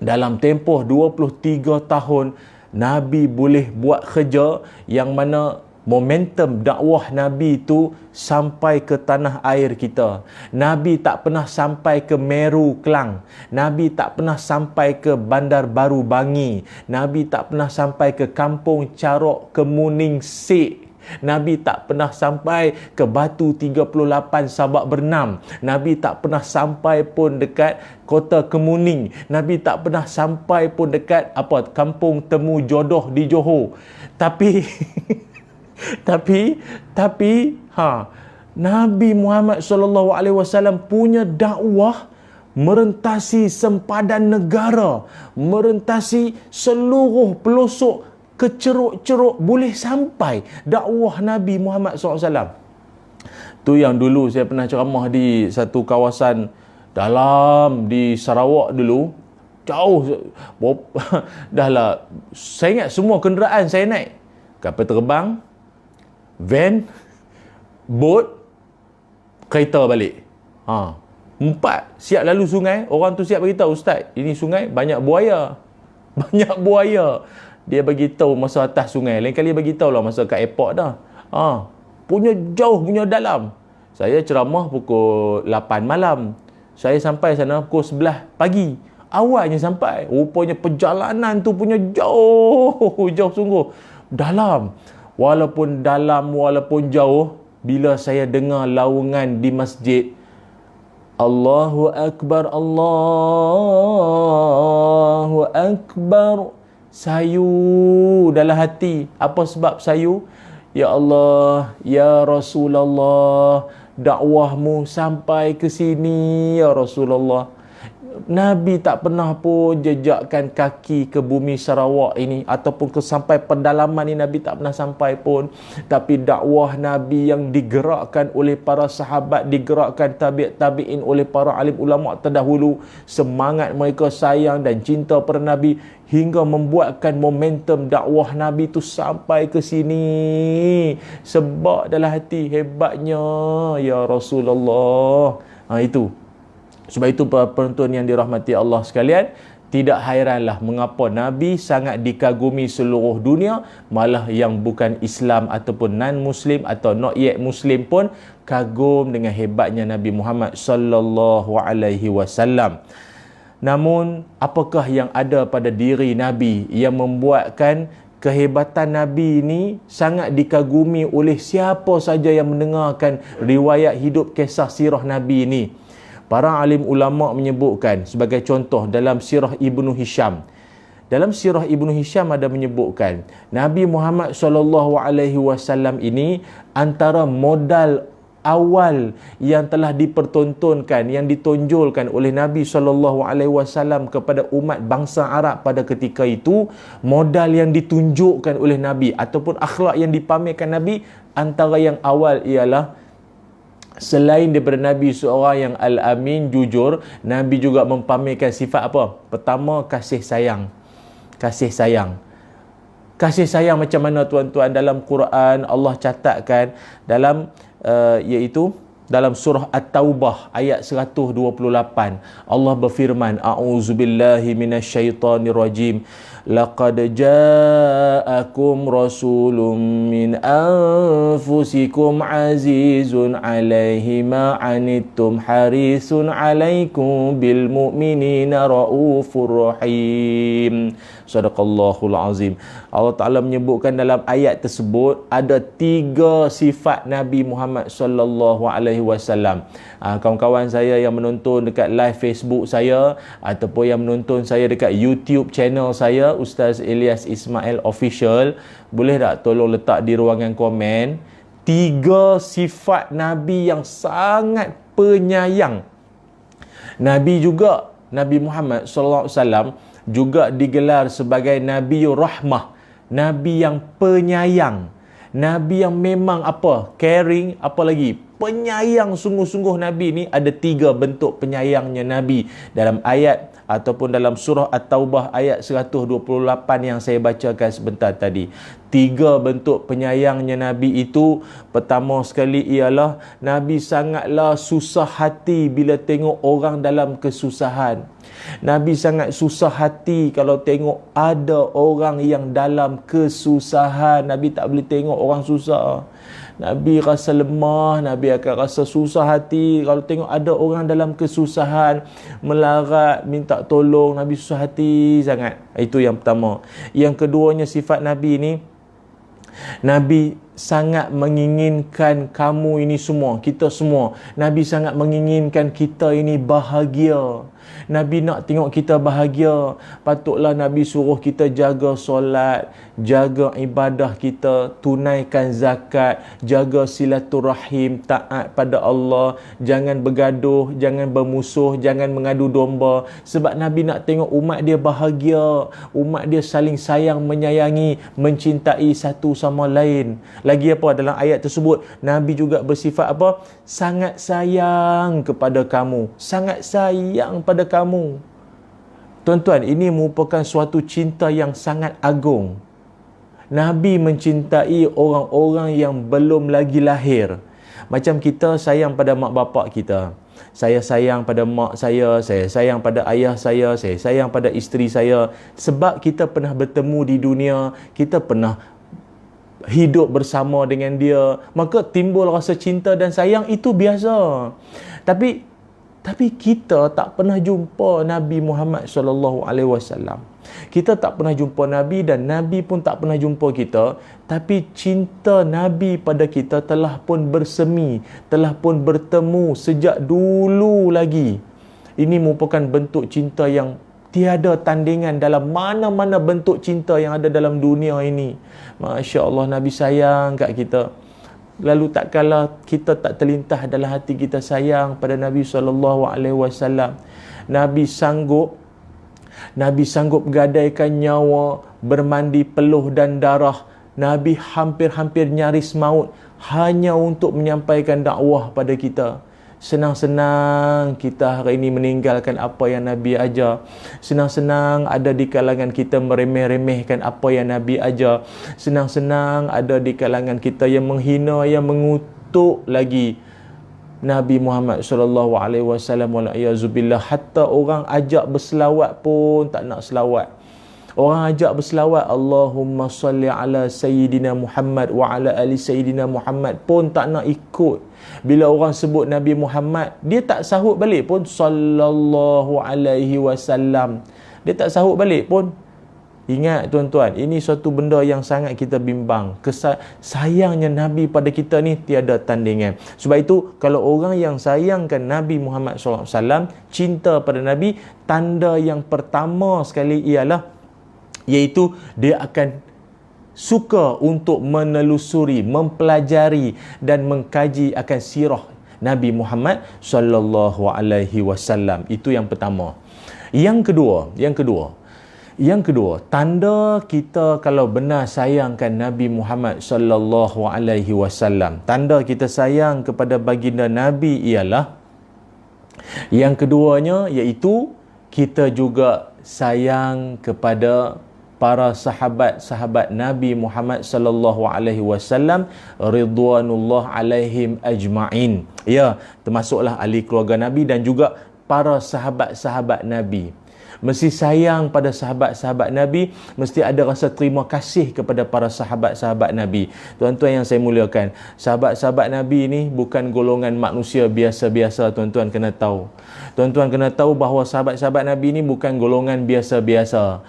dalam tempoh 23 tahun Nabi boleh buat kerja yang mana momentum dakwah Nabi itu sampai ke tanah air kita. Nabi tak pernah sampai ke Meru Klang. Nabi tak pernah sampai ke Bandar Baru Bangi. Nabi tak pernah sampai ke Kampung Carok Kemuning Sik. Nabi tak pernah sampai ke batu 38 sabak bernam. Nabi tak pernah sampai pun dekat kota Kemuning. Nabi tak pernah sampai pun dekat kampung temu jodoh di Johor. Tapi Nabi Muhammad SAW punya dakwah merentasi sempadan negara, merentasi seluruh pelosok ke ceruk-ceruk boleh sampai dakwah Nabi Muhammad SAW. Tu yang dulu saya pernah ceramah di satu kawasan dalam di Sarawak dulu, jauh dah lah, saya ingat semua kenderaan saya naik kapal terbang, van, bot, kereta balik. 4 siap lalu sungai. Orang tu siap beritahu, "Ustaz, ini sungai banyak buaya." Banyak buaya. Dia beritahu masa atas sungai. Lain kali beritahu lah masa kat airport dah. Punya jauh, punya dalam. Saya ceramah pukul 8 malam. Saya sampai sana pukul 11 pagi. Awalnya sampai. Rupanya perjalanan tu punya jauh. Jauh sungguh. Dalam. Walaupun dalam, walaupun jauh, bila saya dengar laungan di masjid, Allahu Akbar, Allahu Akbar, sayu dalam hati. Apa sebab sayu? Ya Allah, Ya Rasulullah, dakwahmu sampai ke sini, Ya Rasulullah. Nabi tak pernah pun jejakkan kaki ke bumi Sarawak ini, ataupun ke sampai pedalaman ini Nabi tak pernah sampai pun. Tapi dakwah Nabi yang digerakkan oleh para sahabat, digerakkan tabi'in oleh para alim ulama terdahulu, semangat mereka sayang dan cinta pada Nabi hingga membuatkan momentum dakwah Nabi tu sampai ke sini. Sebab dalam hati, hebatnya Ya Rasulullah. Itu. Sebab itu para penonton yang dirahmati Allah sekalian, tidak hairanlah mengapa Nabi sangat dikagumi seluruh dunia, malah yang bukan Islam ataupun non-Muslim atau not yet Muslim pun kagum dengan hebatnya Nabi Muhammad sallallahu alaihi wasallam. Namun, apakah yang ada pada diri Nabi yang membuatkan kehebatan Nabi ini sangat dikagumi oleh siapa saja yang mendengarkan riwayat hidup kisah sirah Nabi ini? Para alim ulama menyebutkan sebagai contoh dalam sirah Ibnu Hisham. Dalam sirah Ibnu Hisham ada menyebutkan Nabi Muhammad SAW ini antara modal awal yang telah dipertontonkan, yang ditonjolkan oleh Nabi SAW kepada umat bangsa Arab pada ketika itu. Modal yang ditunjukkan oleh Nabi ataupun akhlak yang dipamerkan Nabi, antara yang awal ialah, selain daripada Nabi seorang yang al-amin, jujur, Nabi juga mempamerkan sifat apa? Pertama, kasih sayang. Kasih sayang. Kasih sayang macam mana tuan-tuan? Dalam Quran Allah catatkan dalam iaitu dalam surah At-Taubah ayat 128, Allah berfirman, a'udzubillahi minasyaitonirrajim, laqad ja'akum rasulun min anfusikum azizun alaihi ma anittum harisun alaikum bil mu'minina raufur rahim. Sadaqallahul azim. Allah Ta'ala menyebutkan dalam ayat tersebut ada 3 sifat Nabi Muhammad sallallahu alaihi wasallam. Kawan-kawan saya yang menonton dekat live Facebook saya ataupun yang menonton saya dekat YouTube channel saya, Ustaz Ilyas Ismail Official, boleh tak tolong letak di ruangan komen 3 sifat Nabi yang sangat penyayang. Nabi juga, Nabi Muhammad sallallahu alaihi wasallam juga digelar sebagai Nabiur Rahmah, Nabi yang penyayang, Nabi yang memang caring, apa lagi, penyayang sungguh-sungguh. Nabi ni ada 3 bentuk penyayangnya Nabi dalam ayat ataupun dalam surah At-Taubah ayat 128 yang saya bacakan sebentar tadi. 3 bentuk penyayangnya Nabi itu, pertama sekali ialah Nabi sangatlah susah hati bila tengok orang dalam kesusahan. Nabi sangat susah hati kalau tengok ada orang yang dalam kesusahan. Nabi tak boleh tengok orang susah. Nabi rasa lemah, Nabi akan rasa susah hati kalau tengok ada orang dalam kesusahan, melarat, minta tolong. Nabi susah hati sangat. Itu yang pertama. Yang keduanya, sifat Nabi ni, Nabi sangat menginginkan kamu ini semua, kita semua. Nabi sangat menginginkan kita ini bahagia. Nabi nak tengok kita bahagia. Patutlah Nabi suruh kita jaga solat, jaga ibadah kita, tunaikan zakat, jaga silaturahim, taat pada Allah, jangan bergaduh, jangan bermusuh, jangan mengadu domba. Sebab Nabi nak tengok umat dia bahagia, umat dia saling sayang, menyayangi, mencintai satu sama lain. Lagi apa dalam ayat tersebut, Nabi juga bersifat apa? Sangat sayang kepada kamu, sangat sayang pada kamu. Tuan-tuan, ini merupakan suatu cinta yang sangat agung. Nabi mencintai orang-orang yang belum lagi lahir. Macam kita sayang pada mak bapak kita. Saya sayang pada mak saya sayang pada ayah saya sayang pada isteri saya. Sebab kita pernah bertemu di dunia, kita pernah hidup bersama dengan dia, maka timbul rasa cinta dan sayang, itu biasa. Tapi kita tak pernah jumpa Nabi Muhammad SAW. Kita tak pernah jumpa Nabi dan Nabi pun tak pernah jumpa kita. Tapi cinta Nabi pada kita telah pun bersemi, telah pun bertemu sejak dulu lagi. Ini merupakan bentuk cinta yang tiada tandingan dalam mana-mana bentuk cinta yang ada dalam dunia ini. Masya Allah, Nabi sayang kat kita. Lalu tak kala kita tak terlintas dalam hati kita sayang pada Nabi SAW. Nabi sanggup gadaikan nyawa, bermandi peluh dan darah. Nabi hampir-hampir nyaris maut hanya untuk menyampaikan dakwah pada kita. Senang-senang kita hari ini meninggalkan apa yang Nabi ajar. Senang-senang ada di kalangan kita meremeh-remehkan apa yang Nabi ajar. Senang-senang ada di kalangan kita yang menghina, yang mengutuk lagi Nabi Muhammad sallallahu alaihi wasallam. Wal-iazubillah, hatta orang ajak berselawat pun tak nak selawat. Orang ajak berselawat, Allahumma salli ala Sayyidina Muhammad wa ala ali Sayyidina Muhammad, pun tak nak ikut. Bila orang sebut Nabi Muhammad, dia tak sahut balik pun sallallahu alaihi wasallam. Dia tak sahut balik pun. Ingat tuan-tuan, ini suatu benda yang sangat kita bimbang. Sayangnya Nabi pada kita ni tiada tandingan. Sebab itu, kalau orang yang sayangkan Nabi Muhammad SAW, cinta pada Nabi, tanda yang pertama sekali ialah iaitu dia akan suka untuk menelusuri, mempelajari dan mengkaji akan sirah Nabi Muhammad sallallahu alaihi wasallam. Itu yang pertama. Yang kedua, tanda kita kalau benar sayangkan Nabi Muhammad sallallahu alaihi wasallam, tanda kita sayang kepada baginda Nabi ialah yang keduanya, iaitu kita juga sayang kepada para sahabat-sahabat Nabi Muhammad sallallahu alaihi wasallam ridwanullah alaihim ajma'in. Ya, termasuklah ahli keluarga Nabi dan juga para sahabat-sahabat Nabi. Mesti sayang pada sahabat-sahabat Nabi, mesti ada rasa terima kasih kepada para sahabat-sahabat Nabi. Tuan-tuan yang saya muliakan, sahabat-sahabat Nabi ini bukan golongan manusia biasa-biasa, tuan-tuan kena tahu. Tuan-tuan kena tahu bahawa sahabat-sahabat Nabi ini bukan golongan biasa-biasa.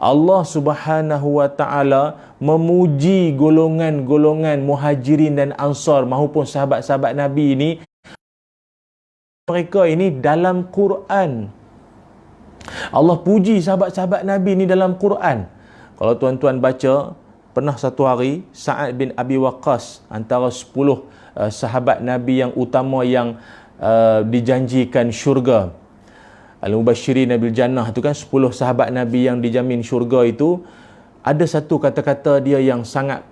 Allah Subhanahu wa taala memuji golongan-golongan Muhajirin dan Ansar maupun sahabat-sahabat Nabi ini, mereka ini dalam Quran. Allah puji sahabat-sahabat Nabi ni dalam Quran. Kalau tuan-tuan baca, pernah satu hari Sa'ad bin Abi Waqqas, antara 10 sahabat Nabi yang utama yang dijanjikan syurga, Al-Mubashirin Bil Jannah tu kan, 10 sahabat Nabi yang dijamin syurga itu, ada satu kata-kata dia yang sangat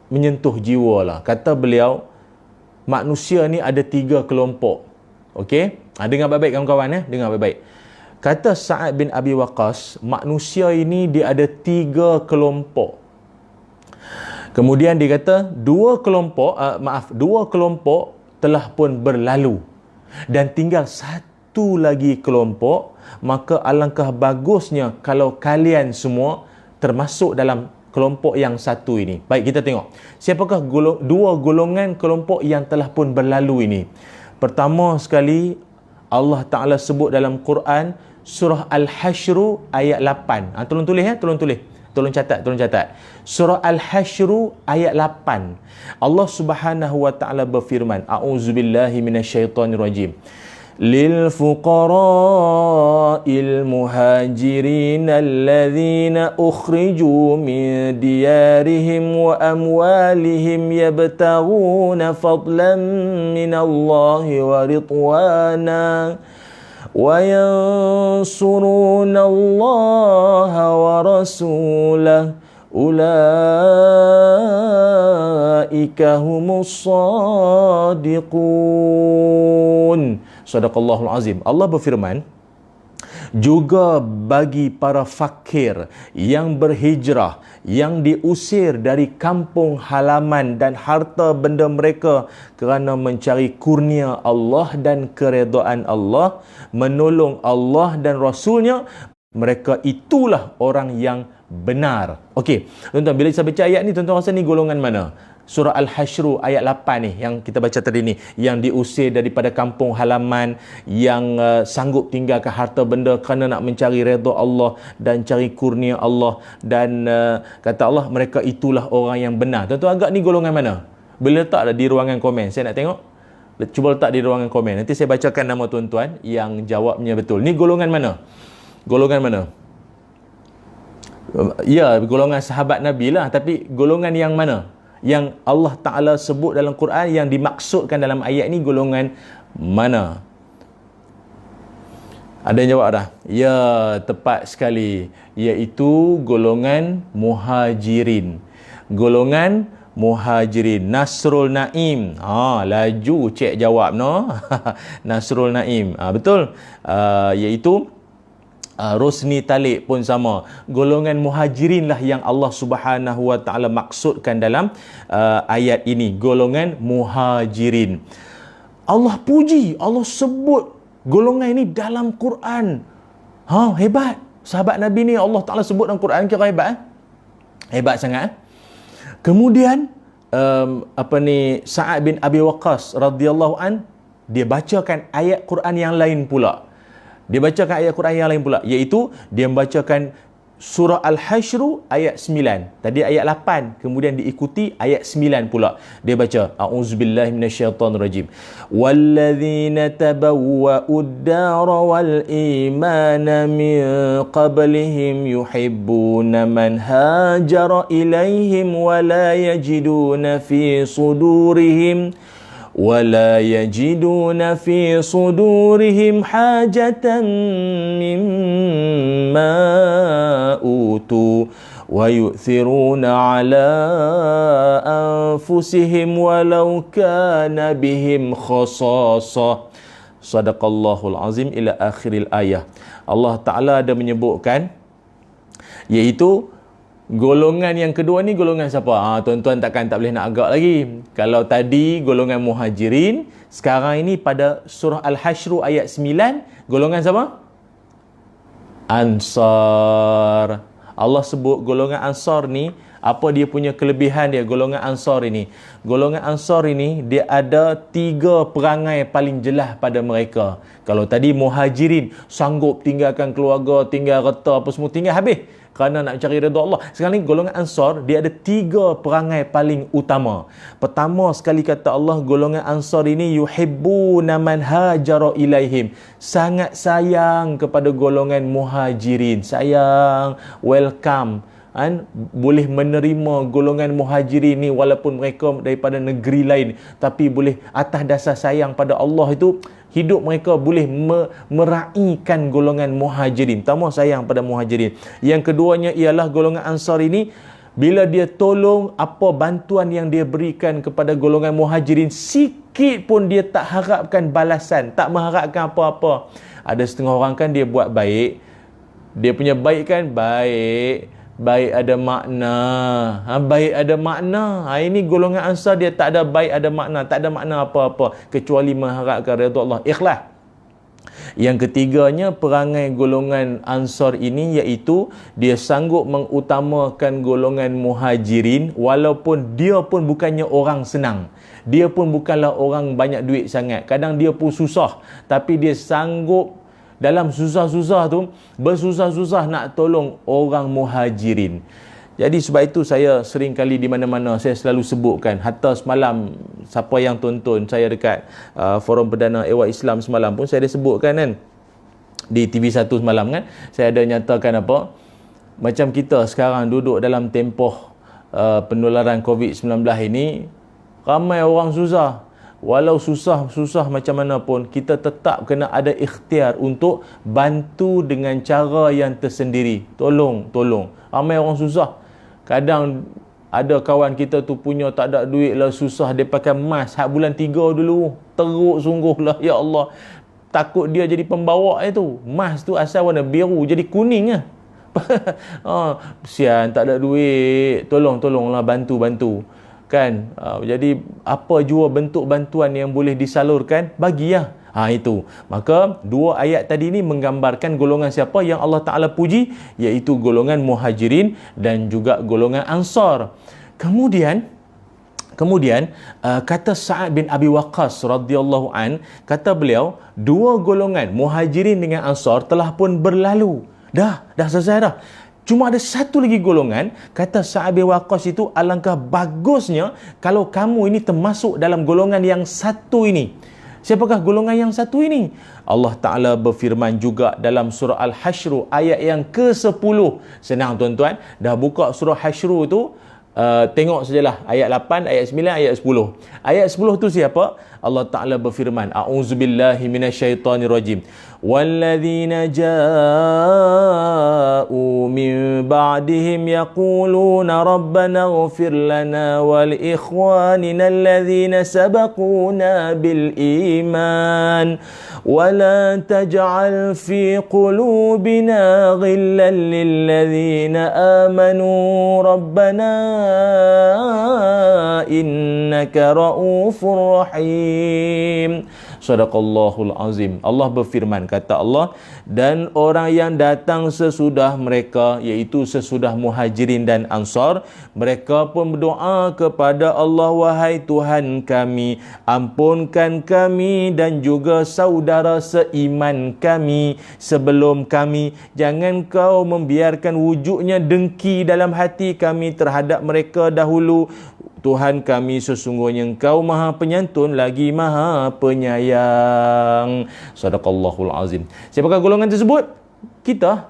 menyentuh jiwa lah. Kata beliau, manusia ni ada 3 kelompok. Okey? Dengar baik-baik kawan-kawan, dengar baik-baik. Kata Sa'ad bin Abi Waqqas, manusia ini dia ada 3 kelompok. Kemudian dia kata, 2 kelompok telah pun berlalu. Dan tinggal satu lagi kelompok, maka alangkah bagusnya kalau kalian semua termasuk dalam kelompok yang satu ini. Baik, kita tengok. Siapakah 2 golongan kelompok yang telah pun berlalu ini? Pertama sekali, Allah Ta'ala sebut dalam Quran, surah Al-Hashr ayat 8. Tolong tulis, tolong tulis. Tolong catat, tolong catat. Surah Al-Hasyr ayat 8. Allah Subhanahu wa taala berfirman, a'udzubillahi minasyaitonirrajim. Lil fuqara'il muhajirin alladhina ukhriju min diyarihim wa amwalihim yabtaghuna fadlan minallahi wa ridwana wa yansuruna Allah wa rasulahu ulaika humus sadiqun. Sadaqallahul azim. Allah berfirman, juga bagi para fakir yang berhijrah, yang diusir dari kampung halaman dan harta benda mereka kerana mencari kurnia Allah dan keredaan Allah, menolong Allah dan Rasulnya, mereka itulah orang yang benar. Okey, tuan-tuan, bila saya baca ayat ni, tuan-tuan rasa ni golongan mana? Surah Al-Hasyr ayat 8 ni yang kita baca tadi ni, yang diusir daripada kampung halaman, yang sanggup tinggalkan harta benda kerana nak mencari redha Allah dan cari kurnia Allah, dan kata Allah, mereka itulah orang yang benar. Tuan-tuan agak ni golongan mana? Boleh letaklah di ruangan komen, saya nak tengok. Cuba letak di ruangan komen, nanti saya bacakan nama tuan-tuan yang jawabnya betul. Ni golongan mana? Golongan mana? Ya, golongan sahabat Nabi lah, tapi golongan yang mana? Yang Allah Ta'ala sebut dalam Quran, yang dimaksudkan dalam ayat ni golongan mana? Ada yang jawab dah? Ya, tepat sekali. Iaitu golongan muhajirin. Golongan muhajirin. Nasrul Naim. Laju cek jawab no. Nasrul Naim. Betul. Iaitu Rosni Talib pun sama. Golongan muhajirin lah yang Allah Subhanahu wa taala maksudkan dalam ayat ini. Golongan muhajirin. Allah puji, Allah sebut golongan ini dalam Quran. Hebat. Sahabat Nabi ni Allah Taala sebut dalam Quran, kira hebat. Hebat sangat. Kemudian Sa'ad bin Abi Waqqas radhiyallahu an, dia bacakan ayat Quran yang lain pula. Dia bacakan ayat Quran yang lain pula, iaitu dia membacakan surah Al-Hasyr ayat 9. Tadi ayat 8, kemudian diikuti ayat 9 pula. Dia baca, a'udzubillahi minasyaitonirrajim. Walladzina tabawwa'ud dara wal imana min qablihim yuhibbuna man hajara ilaihim wa la yajiduna fi sudurihim وَلَا يَجِدُونَ فِي صُدُورِهِمْ حَاجَةً مِّمَّا أُوتُوا وَيُؤْثِرُونَ عَلَى أَنفُسِهِمْ وَلَوْ كَانَ بِهِمْ خَصَاصَةٌ. Sadaqallahul azim ila akhiril ayah. Allah Ta'ala ada menyebutkan, iaitu golongan yang kedua ni golongan siapa? Tuan-tuan tak boleh nak agak lagi. Kalau tadi golongan muhajirin, sekarang ini pada surah Al-Hasyr ayat 9, golongan siapa? Ansar. Allah sebut golongan Ansar ni, apa dia punya kelebihan dia, golongan Ansar ini? Golongan Ansar ini, dia ada 3 perangai paling jelas pada mereka. Kalau tadi muhajirin, sanggup tinggalkan keluarga, tinggal harta, apa semua, tinggal habis kerana nak cari redha Allah. Sekarang ni golongan Ansar, dia ada 3 perangai paling utama. Pertama sekali kata Allah, golongan Ansar ini yuhibbuna man hajara ilaihim. Sangat sayang kepada golongan muhajirin. Sayang, welcome. Boleh menerima golongan muhajirin ni walaupun mereka daripada negeri lain, tapi boleh atas dasar sayang pada Allah itu, hidup mereka boleh meraihkan golongan muhajirin. Pertama, sayang pada muhajirin. Yang keduanya ialah golongan Ansar ini, bila dia tolong, apa bantuan yang dia berikan kepada golongan muhajirin, sikit pun dia tak harapkan balasan, tak mengharapkan apa-apa. Ada setengah orang kan dia buat baik, dia punya baik kan baik ada makna. Baik ada makna. Ini golongan Ansar, dia tak ada baik ada makna, tak ada makna apa-apa kecuali mengharapkan redha Allah, ikhlas. Yang ketiganya, perangai golongan Ansar ini, iaitu dia sanggup mengutamakan golongan muhajirin walaupun dia pun bukannya orang senang. Dia pun bukanlah orang banyak duit sangat. Kadang dia pun susah, tapi dia sanggup dalam susah-susah tu, bersusah-susah nak tolong orang muhajirin. Jadi sebab itu saya sering kali di mana-mana saya selalu sebutkan, hatta semalam siapa yang tonton saya dekat forum perdana Ehwal Islam semalam pun saya ada sebutkan kan, di TV1 semalam kan, saya ada nyatakan apa, macam kita sekarang duduk dalam tempoh penularan COVID-19 ini, ramai orang susah. Walau susah macam mana pun, kita tetap kena ada ikhtiar untuk bantu dengan cara yang tersendiri. Tolong. Ramai orang susah. Kadang ada kawan kita tu punya tak ada duit lah, susah, dia pakai mask hak bulan 3 dulu. Teruk sungguh lah, ya Allah. Takut dia jadi pembawa itu. Mask tu asal warna biru jadi kuning lah. Kesian, tak ada duit. Tolonglah, bantu. Kan? Jadi apa jua bentuk bantuan yang boleh disalurkan, bagilah. Itu. Maka dua ayat tadi ni menggambarkan golongan siapa yang Allah Ta'ala puji, iaitu golongan muhajirin dan juga golongan ansar. Kemudian kata Sa'ad bin Abi Waqqas radhiyallahu an, kata beliau, dua golongan muhajirin dengan ansar telah pun berlalu. Dah selesai dah. Cuma ada satu lagi golongan, kata Sa'ad bin Waqqas itu, alangkah bagusnya kalau kamu ini termasuk dalam golongan yang satu ini. Siapakah golongan yang satu ini? Allah Ta'ala berfirman juga dalam surah Al-Hashr ayat yang ke-10. Senang tuan-tuan, dah buka surah Hashr tu, tengok sajalah ayat 8, ayat 9, ayat 10. Ayat 10 tu siapa? Allah Ta'ala berfirman, a'udzubillahi minasyaitonirrajim. Walladzina ja'u min ba'dihim yaquluna rabbana ighfir lana wal ikhwanina alladzina sabaquna bil iman wa la taj'al fi qulubina ghillan lil ladzina amanu rabbana innaka raufur rahim. Sadaqallahul azim. Allah berfirman, kata Allah, dan orang yang datang sesudah mereka, iaitu sesudah muhajirin dan ansar, mereka pun berdoa kepada Allah, wahai Tuhan kami, ampunkan kami dan juga saudara seiman kami sebelum kami. Jangan kau membiarkan wujudnya dengki dalam hati kami terhadap mereka dahulu. Tuhan kami, sesungguhnya Engkau Maha Penyantun lagi Maha Penyayang. Sadaqallahul azim. Siapakah golongan tersebut? Kita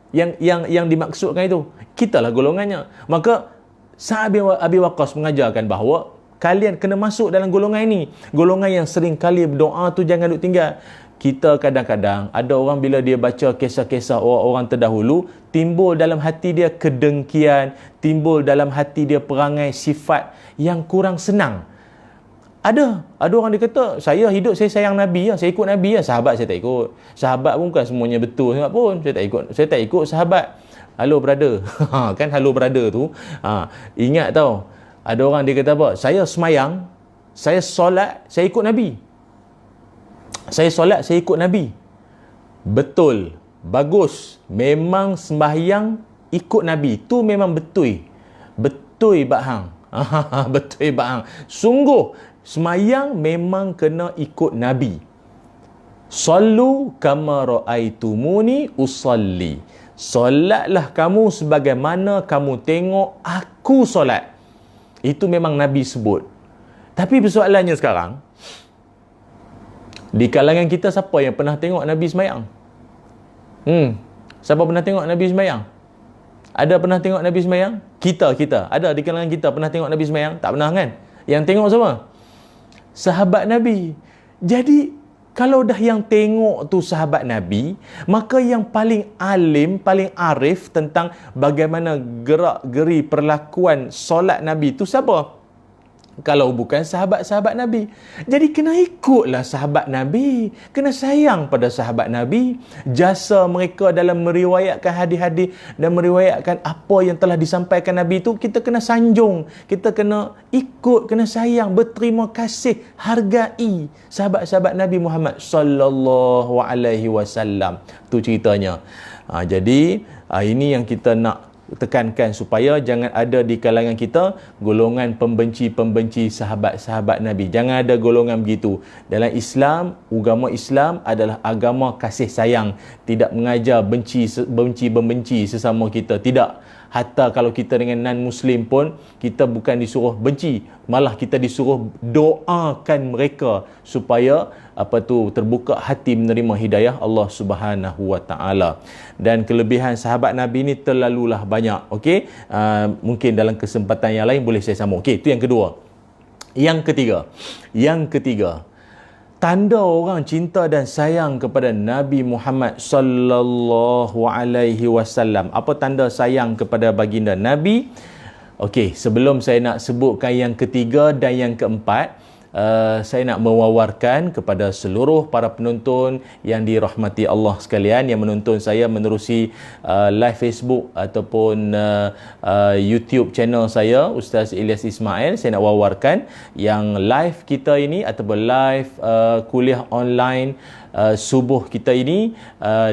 yang dimaksudkan itu. Kitalah golongannya. Maka Sa'ad bin Abi Waqqas mengajarkan bahawa kalian kena masuk dalam golongan ini. Golongan yang sering kali berdoa tu jangan duk tinggal. Kita kadang-kadang ada orang bila dia baca kisah-kisah orang-orang terdahulu, timbul dalam hati dia kedengkian, timbul dalam hati dia perangai sifat yang kurang senang. Ada orang dia kata, saya hidup saya sayang Nabi lah, saya ikut Nabi lah. Sahabat saya tak ikut. Sahabat pun bukan semuanya betul sangat pun. Saya tak ikut sahabat. Hello brother. Kan hello brother tu. Ingat tau. Ada orang dia kata apa? Saya semayang, saya solat, saya ikut Nabi. Saya solat, saya ikut Nabi. Betul. Bagus. Memang sembahyang ikut Nabi. Tu memang betul. Betul bak hang. Betul bak hang. Sungguh sembahyang memang kena ikut Nabi. Sallu kama ra'aitumuni usalli. Solatlah kamu sebagaimana kamu tengok aku solat. Itu memang Nabi sebut. Tapi persoalannya sekarang, di kalangan kita siapa yang pernah tengok Nabi sembahyang? Siapa pernah tengok Nabi sembahyang? Ada pernah tengok Nabi sembahyang? Kita. Ada di kalangan kita pernah tengok Nabi sembahyang? Tak pernah kan? Yang tengok siapa? Sahabat Nabi. Jadi, kalau dah yang tengok tu sahabat Nabi, maka yang paling alim, paling arif tentang bagaimana gerak-geri perlakuan solat Nabi tu siapa? Kalau bukan sahabat-sahabat Nabi. Jadi kena ikutlah sahabat Nabi. Kena sayang pada sahabat Nabi. Jasa mereka dalam meriwayatkan hadis-hadis dan meriwayatkan apa yang telah disampaikan Nabi itu, kita kena sanjung. Kita kena ikut, kena sayang, berterima kasih, hargai sahabat-sahabat Nabi Muhammad SAW. Tu ceritanya. Jadi ini yang kita nak tekankan supaya jangan ada di kalangan kita golongan pembenci-pembenci sahabat-sahabat Nabi. Jangan ada golongan begitu. Dalam Islam, agama Islam adalah agama kasih sayang, tidak mengajar benci-benci sesama kita. Tidak. Hatta kalau kita dengan non-Muslim pun, kita bukan disuruh benci, malah kita disuruh doakan mereka supaya terbuka hati menerima hidayah Allah Subhanahu Wa Taala. Dan kelebihan sahabat Nabi ni terlalulah banyak. Okey, mungkin dalam kesempatan yang lain boleh saya sambung. Okey, itu yang kedua. Yang ketiga, tanda orang cinta dan sayang kepada Nabi Muhammad sallallahu alaihi wasallam. Apa tanda sayang kepada baginda Nabi? Okey, sebelum saya nak sebutkan yang ketiga dan yang keempat, saya nak mewawarkan kepada seluruh para penonton yang dirahmati Allah sekalian, yang menonton saya menerusi live Facebook ataupun YouTube channel saya, Ustaz Ilyas Ismail. Saya nak wawarkan yang live kita ini ataupun live kuliah online subuh kita ini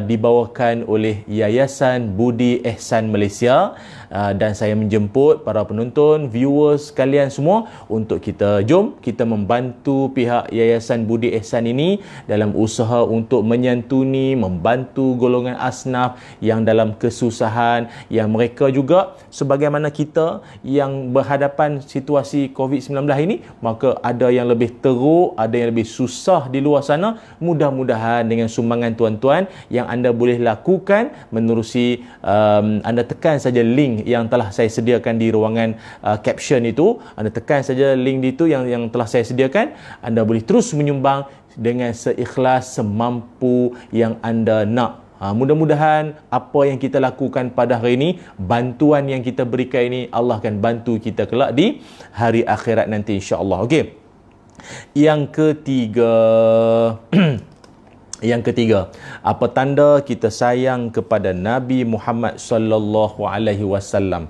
dibawakan oleh Yayasan Budi Ehsan Malaysia, dan saya menjemput para penonton, viewers sekalian semua untuk jom kita membantu pihak Yayasan Budi Ehsan ini dalam usaha untuk menyantuni, membantu golongan asnaf yang dalam kesusahan, yang mereka juga sebagaimana kita yang berhadapan situasi COVID-19 ini, maka ada yang lebih teruk, ada yang lebih susah di luar sana. Mudah-mudahan dengan sumbangan tuan-tuan yang anda boleh lakukan menerusi, anda tekan saja link yang telah saya sediakan di ruangan caption itu. Anda tekan saja link itu yang telah saya sediakan. Anda boleh terus menyumbang dengan seikhlas, semampu yang anda nak. Mudah-mudahan apa yang kita lakukan pada hari ini, bantuan yang kita berikan ini, Allah akan bantu kita kelak di hari akhirat nanti, insya-Allah. Okey. Yang ketiga, apa tanda kita sayang kepada Nabi Muhammad sallallahu alaihi wasallam?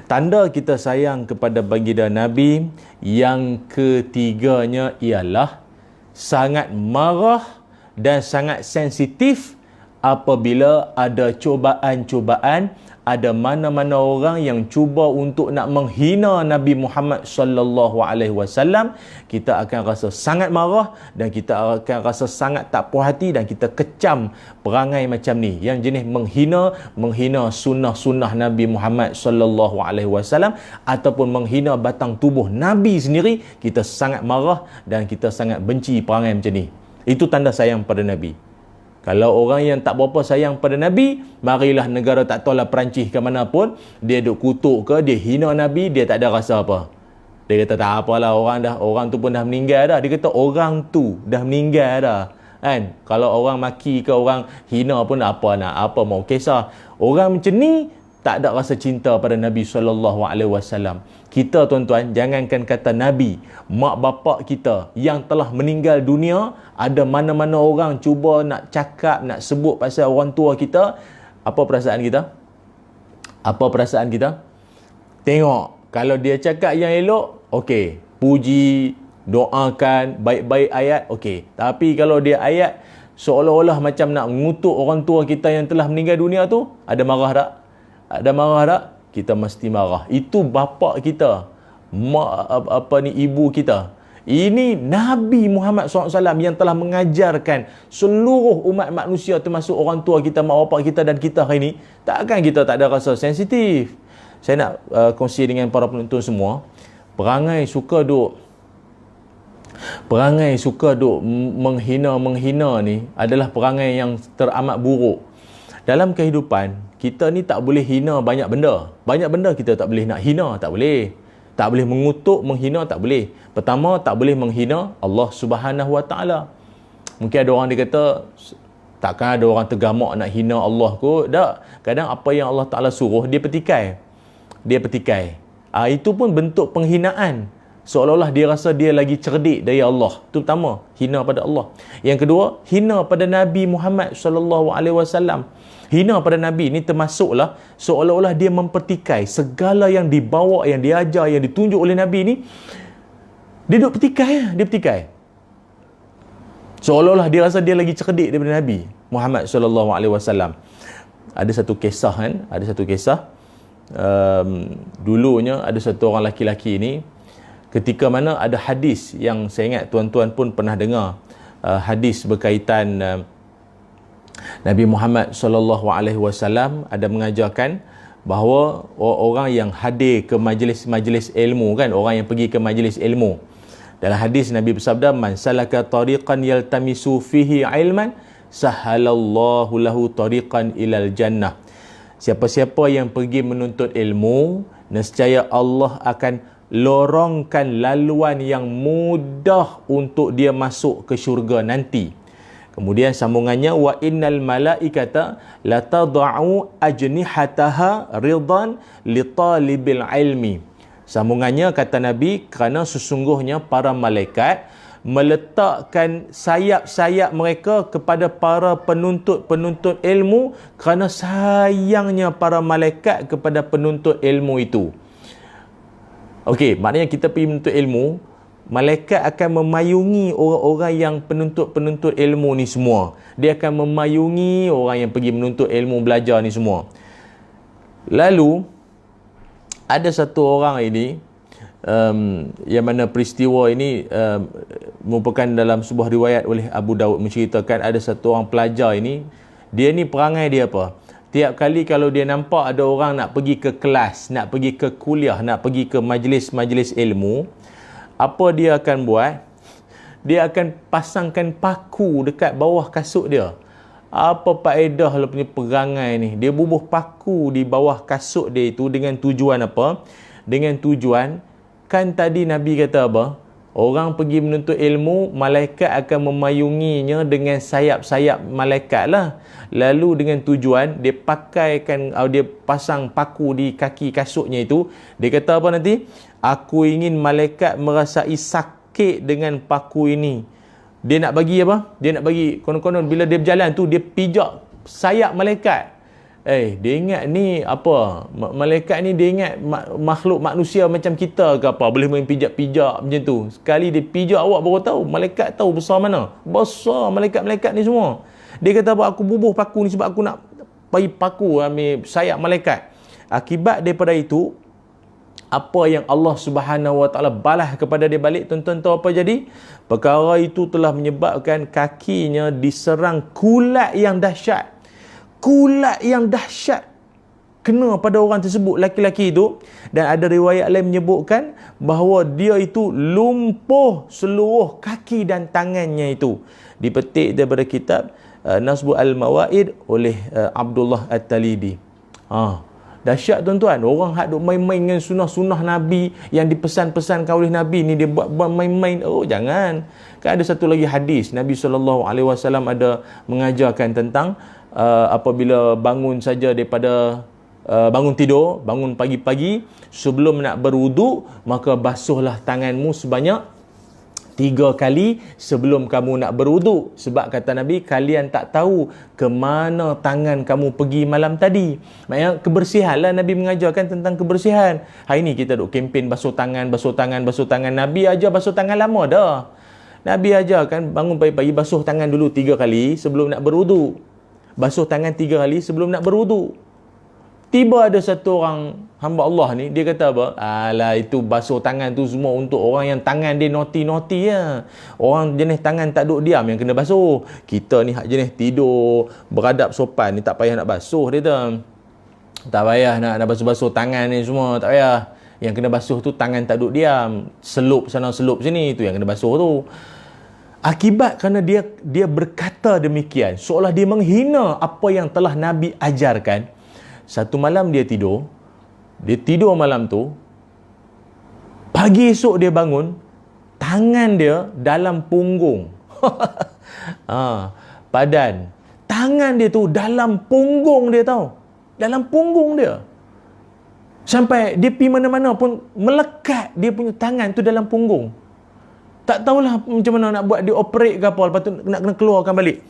Tanda kita sayang kepada baginda Nabi yang ketiganya ialah sangat marah dan sangat sensitif apabila ada cubaan-cubaan, ada mana-mana orang yang cuba untuk nak menghina Nabi Muhammad sallallahu alaihi wasallam, kita akan rasa sangat marah dan kita akan rasa sangat tak puas hati, dan kita kecam perangai macam ni yang jenis menghina sunnah-sunnah Nabi Muhammad sallallahu alaihi wasallam ataupun menghina batang tubuh Nabi sendiri. Kita sangat marah dan kita sangat benci perangai macam ni. Itu tanda sayang pada Nabi. Kalau orang yang tak berapa sayang pada Nabi, marilah negara tak tahulah Perancis ke mana pun, dia duk kutuk ke, dia hina Nabi, dia tak ada rasa apa. Dia kata tak apalah, orang tu pun dah meninggal dah. Dia kata orang tu dah meninggal dah. Kan? Kalau orang maki ke, orang hina pun apa mau kisah. Orang macam ni tak ada rasa cinta pada Nabi SAW. Kita tuan-tuan, jangankan kata Nabi, mak bapak kita yang telah meninggal dunia, ada mana-mana orang cuba nak cakap, nak sebut pasal orang tua kita, apa perasaan kita? Apa perasaan kita? Tengok, kalau dia cakap yang elok, okey, puji, doakan, baik-baik ayat, okey. Tapi kalau dia ayat seolah-olah macam nak mengutuk orang tua kita yang telah meninggal dunia tu, ada marah tak? Ada marah tak? Kita mesti marah. Itu bapa kita, ibu kita. Ini Nabi Muhammad SAW yang telah mengajarkan seluruh umat manusia, termasuk orang tua kita, mak bapak kita dan kita hari ini. Takkan kita tak ada rasa sensitif? Saya nak kongsi dengan para penonton semua. Perangai suka duk menghina ni adalah perangai yang teramat buruk. Dalam kehidupan, kita ni tak boleh hina banyak benda. Banyak benda kita tak boleh nak hina, tak boleh. Tak boleh mengutuk, menghina, tak boleh. Pertama, tak boleh menghina Allah Subhanahu Wa Taala. Mungkin ada orang dia kata, takkan ada orang tergamak nak hina Allah kot. Tak. Kadang apa yang Allah Taala suruh, dia petikai. Itu pun bentuk penghinaan. Seolah-olah dia rasa dia lagi cerdik dari Allah. Itu pertama, hina pada Allah. Yang kedua, hina pada Nabi Muhammad SAW. Hina pada Nabi ni termasuklah seolah-olah dia mempertikai segala yang dibawa, yang diajar, yang ditunjuk oleh Nabi ni. Dia duk petikai. Seolah-olah dia rasa dia lagi cerdik daripada Nabi Muhammad SAW. Ada satu kisah dulunya ada satu orang laki-laki ni, ketika mana ada hadis yang saya ingat tuan-tuan pun pernah dengar, hadis berkaitan Nabi Muhammad SAW ada mengajarkan bahawa orang yang hadir ke majlis-majlis ilmu, kan, orang yang pergi ke majlis ilmu, dalam hadis Nabi bersabda, man salaka tariqan yaltamisu fihi ilman sahalallahu lahu tariqan ilal jannah. Siapa-siapa yang pergi menuntut ilmu, nescaya Allah akan lorongkan laluan yang mudah untuk dia masuk ke syurga nanti. Kemudian sambungannya, wa innal malaikata latad'u ajnihataha ridan li talibil ilmi. Sambungannya kata Nabi, kerana sesungguhnya para malaikat meletakkan sayap-sayap mereka kepada para penuntut-penuntut ilmu, kerana sayangnya para malaikat kepada penuntut ilmu itu. Okey, maknanya kita pergi menuntut ilmu, malaikat akan memayungi orang-orang yang penuntut-penuntut ilmu ni semua. Dia akan memayungi orang yang pergi menuntut ilmu, belajar ni semua. Lalu ada satu orang ini, yang mana peristiwa ini merupakan dalam sebuah riwayat oleh Abu Daud, menceritakan ada satu orang pelajar ini, dia ni perangai dia apa? Tiap kali kalau dia nampak ada orang nak pergi ke kelas, nak pergi ke kuliah, nak pergi ke majlis-majlis ilmu, apa dia akan buat? Dia akan pasangkan paku dekat bawah kasut dia. Apa faedah lah punya perangai ni? Dia bubuh paku di bawah kasut dia itu dengan tujuan apa? Dengan tujuan, kan tadi Nabi kata apa? Orang pergi menuntut ilmu, malaikat akan memayunginya dengan sayap-sayap malaikat lah. Lalu dengan tujuan, dia pakaikan, dia pasang paku di kaki kasutnya itu. Dia kata apa nanti? Aku ingin malaikat merasai sakit dengan paku ini. Dia nak bagi apa? Dia nak bagi, konon-konon bila dia berjalan tu, dia pijak sayap malaikat. Dia ingat ni apa? Malaikat ni dia ingat makhluk manusia macam kita ke apa? Boleh main pijak-pijak macam tu. Sekali dia pijak awak baru tahu. Malaikat tahu besar mana. Besar malaikat-malaikat ni semua. Dia kata apa? Aku bubuh paku ni sebab aku nak bagi paku ambil sayap malaikat. Akibat daripada itu, apa yang Allah Subhanahu Wa Taala balas kepada dia balik, tuan-tuan tahu apa jadi? Perkara itu telah menyebabkan kakinya diserang kulat yang dahsyat. Kulat yang dahsyat kena pada orang tersebut, laki-laki itu. Dan ada riwayat lain menyebutkan bahawa dia itu lumpuh seluruh kaki dan tangannya itu. Dipetik daripada kitab Nasbu Al-Mawaid oleh Abdullah At-Talidi. Dahsyat tuan-tuan. Orang hak duk main-main dengan sunnah-sunnah Nabi yang dipesan-pesankan oleh Nabi ni, dia buat main-main. Oh, jangan. Kan ada satu lagi hadis Nabi SAW ada mengajarkan tentang apabila bangun saja daripada bangun tidur, bangun pagi-pagi, sebelum nak berwuduk, maka basuhlah tanganmu sebanyak 3 kali sebelum kamu nak berwuduk. Sebab kata Nabi, kalian tak tahu ke mana tangan kamu pergi malam tadi. Maksudnya kebersihan lah, Nabi mengajarkan tentang kebersihan. Hari ni kita duk kempen basuh tangan, basuh tangan, basuh tangan. Nabi ajar basuh tangan lama dah. Nabi ajarkan bangun pagi-pagi basuh tangan dulu 3 kali sebelum nak berwuduk. Basuh tangan 3 kali sebelum nak berwuduk. Tiba ada satu orang hamba Allah ni, dia kata apa? Alah, itu basuh tangan tu semua untuk orang yang tangan dia naughty-naughty ya. Orang jenis tangan tak duk diam yang kena basuh. Kita ni hak jenis tidur, beradab sopan ni tak payah nak basuh, dia tu. Tak payah nak basuh-basuh tangan ni semua, tak payah. Yang kena basuh tu tangan tak duk diam. Selup sana, selup sini, tu yang kena basuh tu. Akibat kerana dia berkata demikian, seolah dia menghina apa yang telah Nabi ajarkan. Satu malam dia tidur malam tu, pagi esok dia bangun, tangan dia dalam punggung. Badan, tangan dia tu dalam punggung dia, tahu, dalam punggung dia. Sampai dia pergi mana-mana pun melekat dia punya tangan tu dalam punggung. Tak tahulah macam mana nak buat dia operate ke apa, lepas tu nak kena keluarkan balik.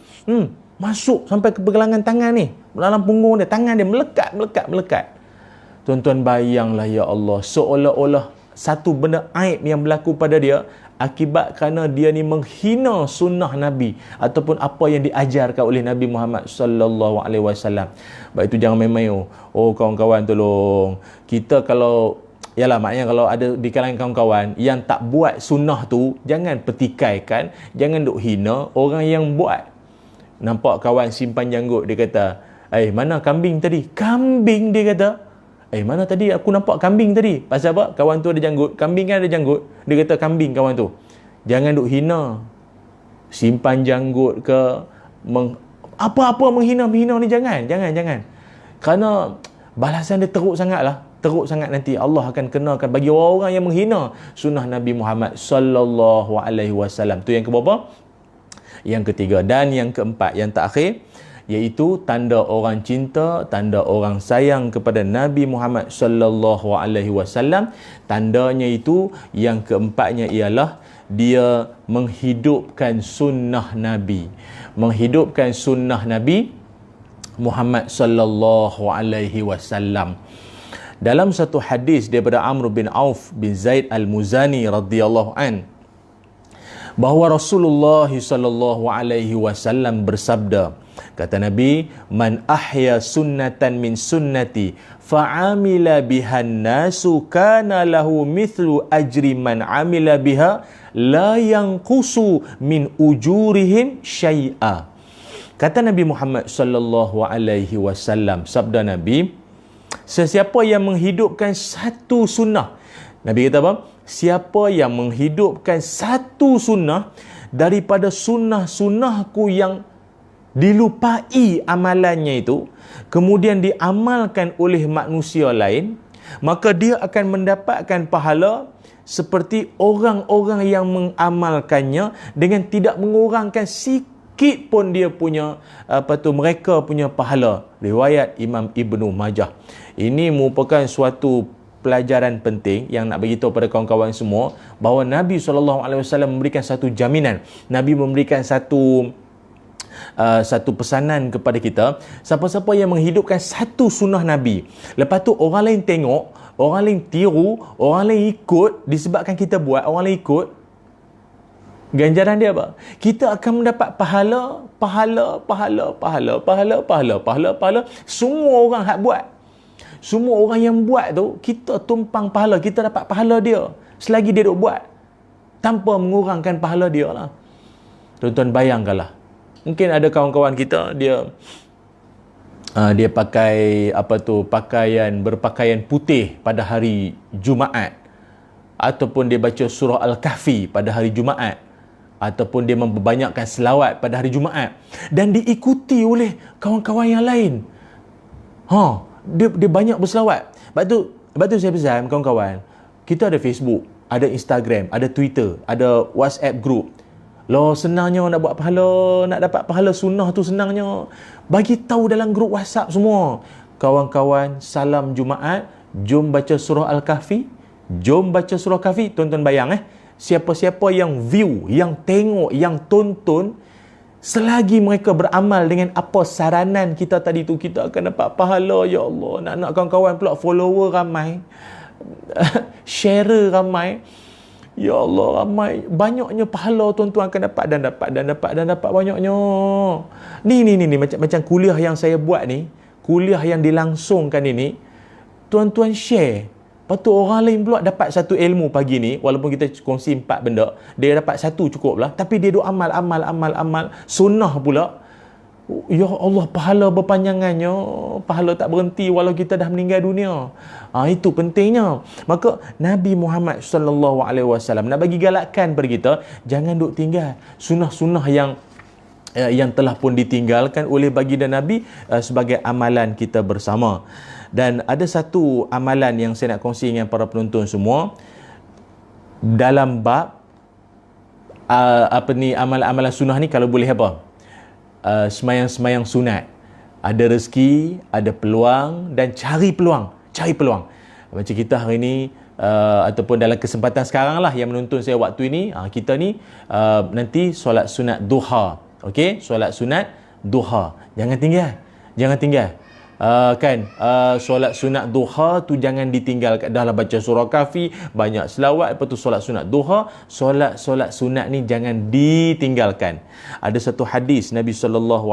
Masuk sampai ke pergelangan tangan ni, dalam punggung dia, tangan dia melekat. Tuan-tuan bayanglah, ya Allah, seolah-olah satu benda aib yang berlaku pada dia akibat kerana dia ni menghina sunnah Nabi ataupun apa yang diajarkan oleh Nabi Muhammad sallallahu alaihi wasallam. Baik itu jangan main-main. Oh kawan-kawan, tolong. Kita kalau yalah, maknanya kalau ada di kalangan kawan-kawan yang tak buat sunnah tu, jangan petikaikan, jangan duk hina orang yang buat. Nampak kawan simpan janggut, dia kata, mana kambing tadi? Kambing, dia kata. Mana tadi aku nampak kambing tadi? Pasal apa? Kawan tu ada janggut, kambing kan ada janggut. Dia kata kambing kawan tu. Jangan duk hina. Simpan janggut ke, apa-apa menghina ni, jangan. Kerana balasan dia teruk sangat nanti Allah akan kenakan bagi orang yang menghina sunnah Nabi Muhammad sallallahu alaihi wasallam. Tu yang keberapa? Yang ketiga. Dan yang keempat, yang terakhir, iaitu tanda orang cinta, tanda orang sayang kepada Nabi Muhammad sallallahu alaihi wasallam. Tandanya itu yang keempatnya ialah dia menghidupkan sunnah Nabi. Menghidupkan sunnah Nabi Muhammad sallallahu alaihi wasallam. Dalam satu hadis daripada Amr bin Auf bin Zaid Al-Muzani radhiyallahu an, bahawa Rasulullah sallallahu alaihi wasallam bersabda, kata Nabi, man ahya sunnatan min sunnati fa'amila bihan nasu kana lahu mithlu ajri man amila biha la yanqusu min ujurihim syai'a. Kata Nabi Muhammad sallallahu alaihi wasallam, sabda Nabi, sesiapa yang menghidupkan satu sunnah, Nabi kata apa? Siapa yang menghidupkan satu sunnah daripada sunnah-sunnahku yang dilupai amalannya itu, kemudian diamalkan oleh manusia lain, maka dia akan mendapatkan pahala seperti orang-orang yang mengamalkannya dengan tidak mengurangkan sikit pun dia punya mereka punya pahala. Riwayat Imam Ibnu Majah. Ini merupakan suatu pelajaran penting yang nak bagi tahu pada kawan-kawan semua bahawa Nabi SAW memberikan satu jaminan. Nabi memberikan satu pesanan kepada kita. Siapa-siapa yang menghidupkan satu sunnah Nabi, lepas tu orang lain tengok, orang lain tiru, orang lain ikut, disebabkan kita buat, orang lain ikut, ganjaran dia apa? Kita akan mendapat pahala. Semua orang hak buat. Semua orang yang buat tu, kita tumpang pahala, kita dapat pahala dia selagi dia duk buat, tanpa mengurangkan pahala dia lah. Tuan-tuan bayangkanlah, mungkin ada kawan-kawan kita, dia pakai berpakaian putih pada hari Jumaat, ataupun dia baca surah Al-Kahfi pada hari Jumaat, ataupun dia membanyakkan selawat pada hari Jumaat, dan diikuti oleh kawan-kawan yang lain. Dia banyak berselawat. Sebab tu saya pesan kawan-kawan, kita ada Facebook, ada Instagram, ada Twitter, ada WhatsApp group. Loh, senangnya nak buat pahala, nak dapat pahala sunnah tu senangnya. Bagi tahu dalam grup WhatsApp semua. Kawan-kawan, salam Jumaat, jom baca surah Al-Kahfi. Jom baca surah Kahfi. Tuan-tuan bayang siapa-siapa yang view, yang tengok, yang tonton, selagi mereka beramal dengan apa saranan kita tadi tu, kita akan dapat pahala. Ya Allah, nak kawan-kawan pula follower ramai, share ramai. Ya Allah, ramai, banyaknya pahala tuan-tuan akan dapat dan dapat banyaknya. Ni macam kuliah yang saya buat ni, kuliah yang dilangsungkan ini, tuan-tuan share. Lepas tu orang lain pula dapat satu ilmu pagi ni, walaupun kita kongsi 4 benda, dia dapat satu cukup lah, tapi dia duk amal sunnah pula. Ya Allah, pahala berpanjangannya, pahala tak berhenti walau kita dah meninggal dunia. Itu pentingnya. Maka Nabi Muhammad sallallahu alaihi wasallam nak bagi galakan pada kita, jangan duk tinggal sunnah-sunnah yang telah pun ditinggalkan oleh baginda Nabi sebagai amalan kita bersama. Dan ada satu amalan yang saya nak kongsi dengan para penonton semua dalam bab amalan-amalan sunnah ni, kalau boleh semayang-semayang sunat. Ada rezeki, ada peluang, dan cari peluang. Macam kita hari ni ataupun dalam kesempatan sekarang lah yang menonton saya waktu ini, kita ni nanti solat sunat duha. Okey, solat sunat duha. Jangan tinggal. solat sunat duha tu jangan ditinggalkan. Dah lah baca surah Kahfi, banyak selawat, lepas tu solat sunat duha, solat sunat ni jangan ditinggalkan. Ada satu hadis Nabi SAW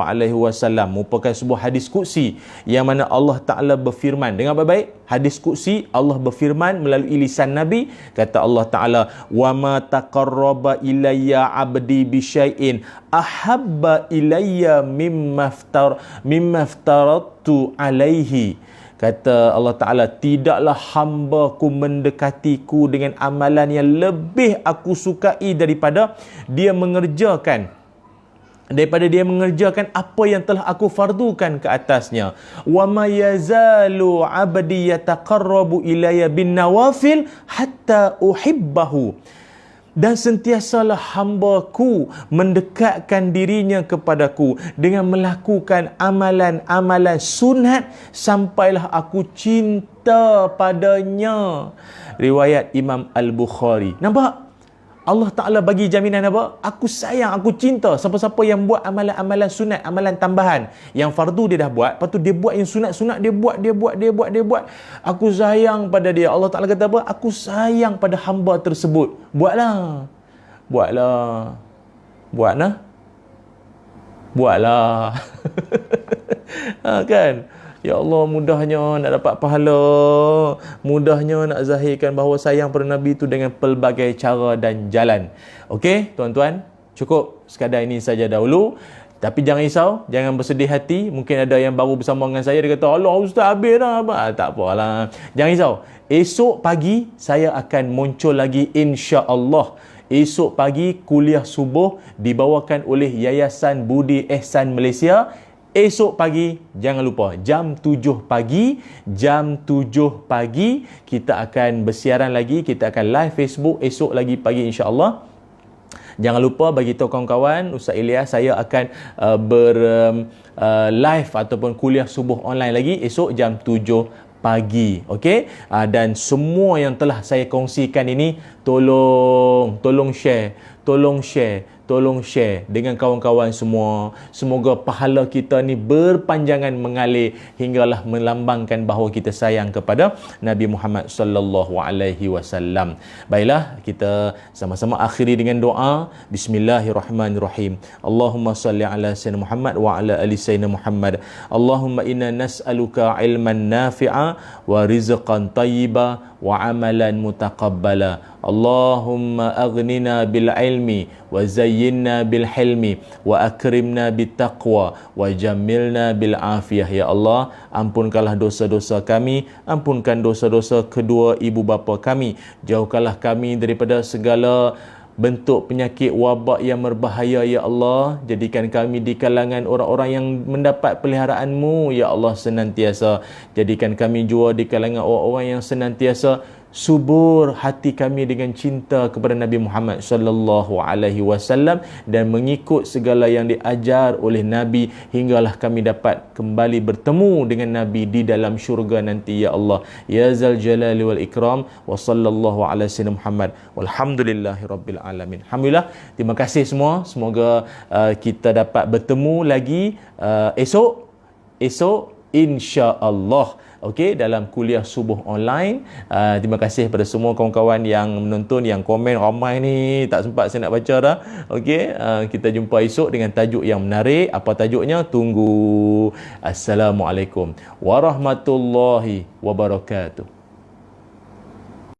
merupakan sebuah hadis qudsi yang mana Allah Ta'ala berfirman, dengar baik-baik, hadis qudsi, Allah berfirman melalui lisan Nabi, kata Allah Ta'ala, wa ma taqarraba ilayya abdi bisyai'in ahabba ilayya mimma aftaratu alaihi. Kata Allah Ta'ala, tidaklah hamba-Ku mendekatiku dengan amalan yang lebih aku sukai daripada dia mengerjakan apa yang telah aku fardukan ke atasnya. Wa ma yazalu 'abdi yataqarrabu ilayya bin nawafil hatta uhibbahu. Dan sentiasalah hamba-Ku mendekatkan dirinya kepadaku dengan melakukan amalan-amalan sunat sampailah aku cinta padanya. Riwayat Imam Al-Bukhari. Nampak? Allah Ta'ala bagi jaminan apa? Aku sayang, aku cinta siapa-siapa yang buat amalan-amalan sunat, amalan tambahan. Yang fardu dia dah buat, lepas tu dia buat yang sunat-sunat, dia buat. Aku sayang pada dia. Allah Ta'ala kata apa? Aku sayang pada hamba tersebut. Buatlah. Kan? Ya Allah, mudahnya nak dapat pahala, mudahnya nak zahirkan bahawa sayang pada Nabi itu dengan pelbagai cara dan jalan. Okey, tuan-tuan, cukup sekadar ini saja dahulu. Tapi jangan risau, jangan bersedih hati. Mungkin ada yang baru bersama dengan saya, dia kata, Allah Ustaz, habis dah. Tak apalah. Jangan risau. Esok pagi saya akan muncul lagi, insya-Allah. Esok pagi kuliah subuh dibawakan oleh Yayasan Budi Ehsan Malaysia. Esok pagi, jangan lupa, jam 7 pagi kita akan bersiaran lagi, kita akan live Facebook esok lagi pagi insya-Allah. Jangan lupa bagi tahu kawan-kawan, Ustaz Ilyas, saya akan live ataupun kuliah subuh online lagi esok jam 7 pagi. Okey? Dan semua yang telah saya kongsikan ini, tolong share dengan kawan-kawan semua. Semoga pahala kita ni berpanjangan mengalir hinggalah melambangkan bahawa kita sayang kepada Nabi Muhammad sallallahu alaihi wasallam. Baiklah, kita sama-sama akhiri dengan doa. Bismillahirrahmanirrahim. Allahumma salli ala sayyidina Muhammad wa ala ali sayyidina Muhammad. Allahumma inna nas'aluka ilman nafi'a wa rizqan tayyiba wa amalan mutaqabbala. Allahumma aghnina bil ilmi wa zayyinna bil hilmi wa akrimna bit taqwa wa jammilna bil afiyah. Ya Allah, ampunkanlah dosa-dosa kami, ampunkan dosa-dosa kedua ibu bapa kami, jauhkanlah kami daripada segala bentuk penyakit wabak yang berbahaya. Ya Allah, jadikan kami di kalangan orang-orang yang mendapat peliharaanmu. Ya Allah, senantiasa jadikan kami jua di kalangan orang-orang yang senantiasa subur hati kami dengan cinta kepada Nabi Muhammad sallallahu alaihi wasallam dan mengikut segala yang diajar oleh Nabi hinggalah kami dapat kembali bertemu dengan Nabi di dalam syurga nanti. Ya Allah, ya zal jalali wal ikram, wa sallallahu ala sayyidina Muhammad walhamdulillahi rabbil alamin. Alhamdulillah, terima kasih semua. Semoga kita dapat bertemu lagi esok insya-Allah. Okey, dalam kuliah subuh online. Terima kasih kepada semua kawan-kawan yang menonton, yang komen ramai ni, tak sempat saya nak baca dah. Okey, kita jumpa esok dengan tajuk yang menarik. Apa tajuknya? Tunggu. Assalamualaikum warahmatullahi wabarakatuh.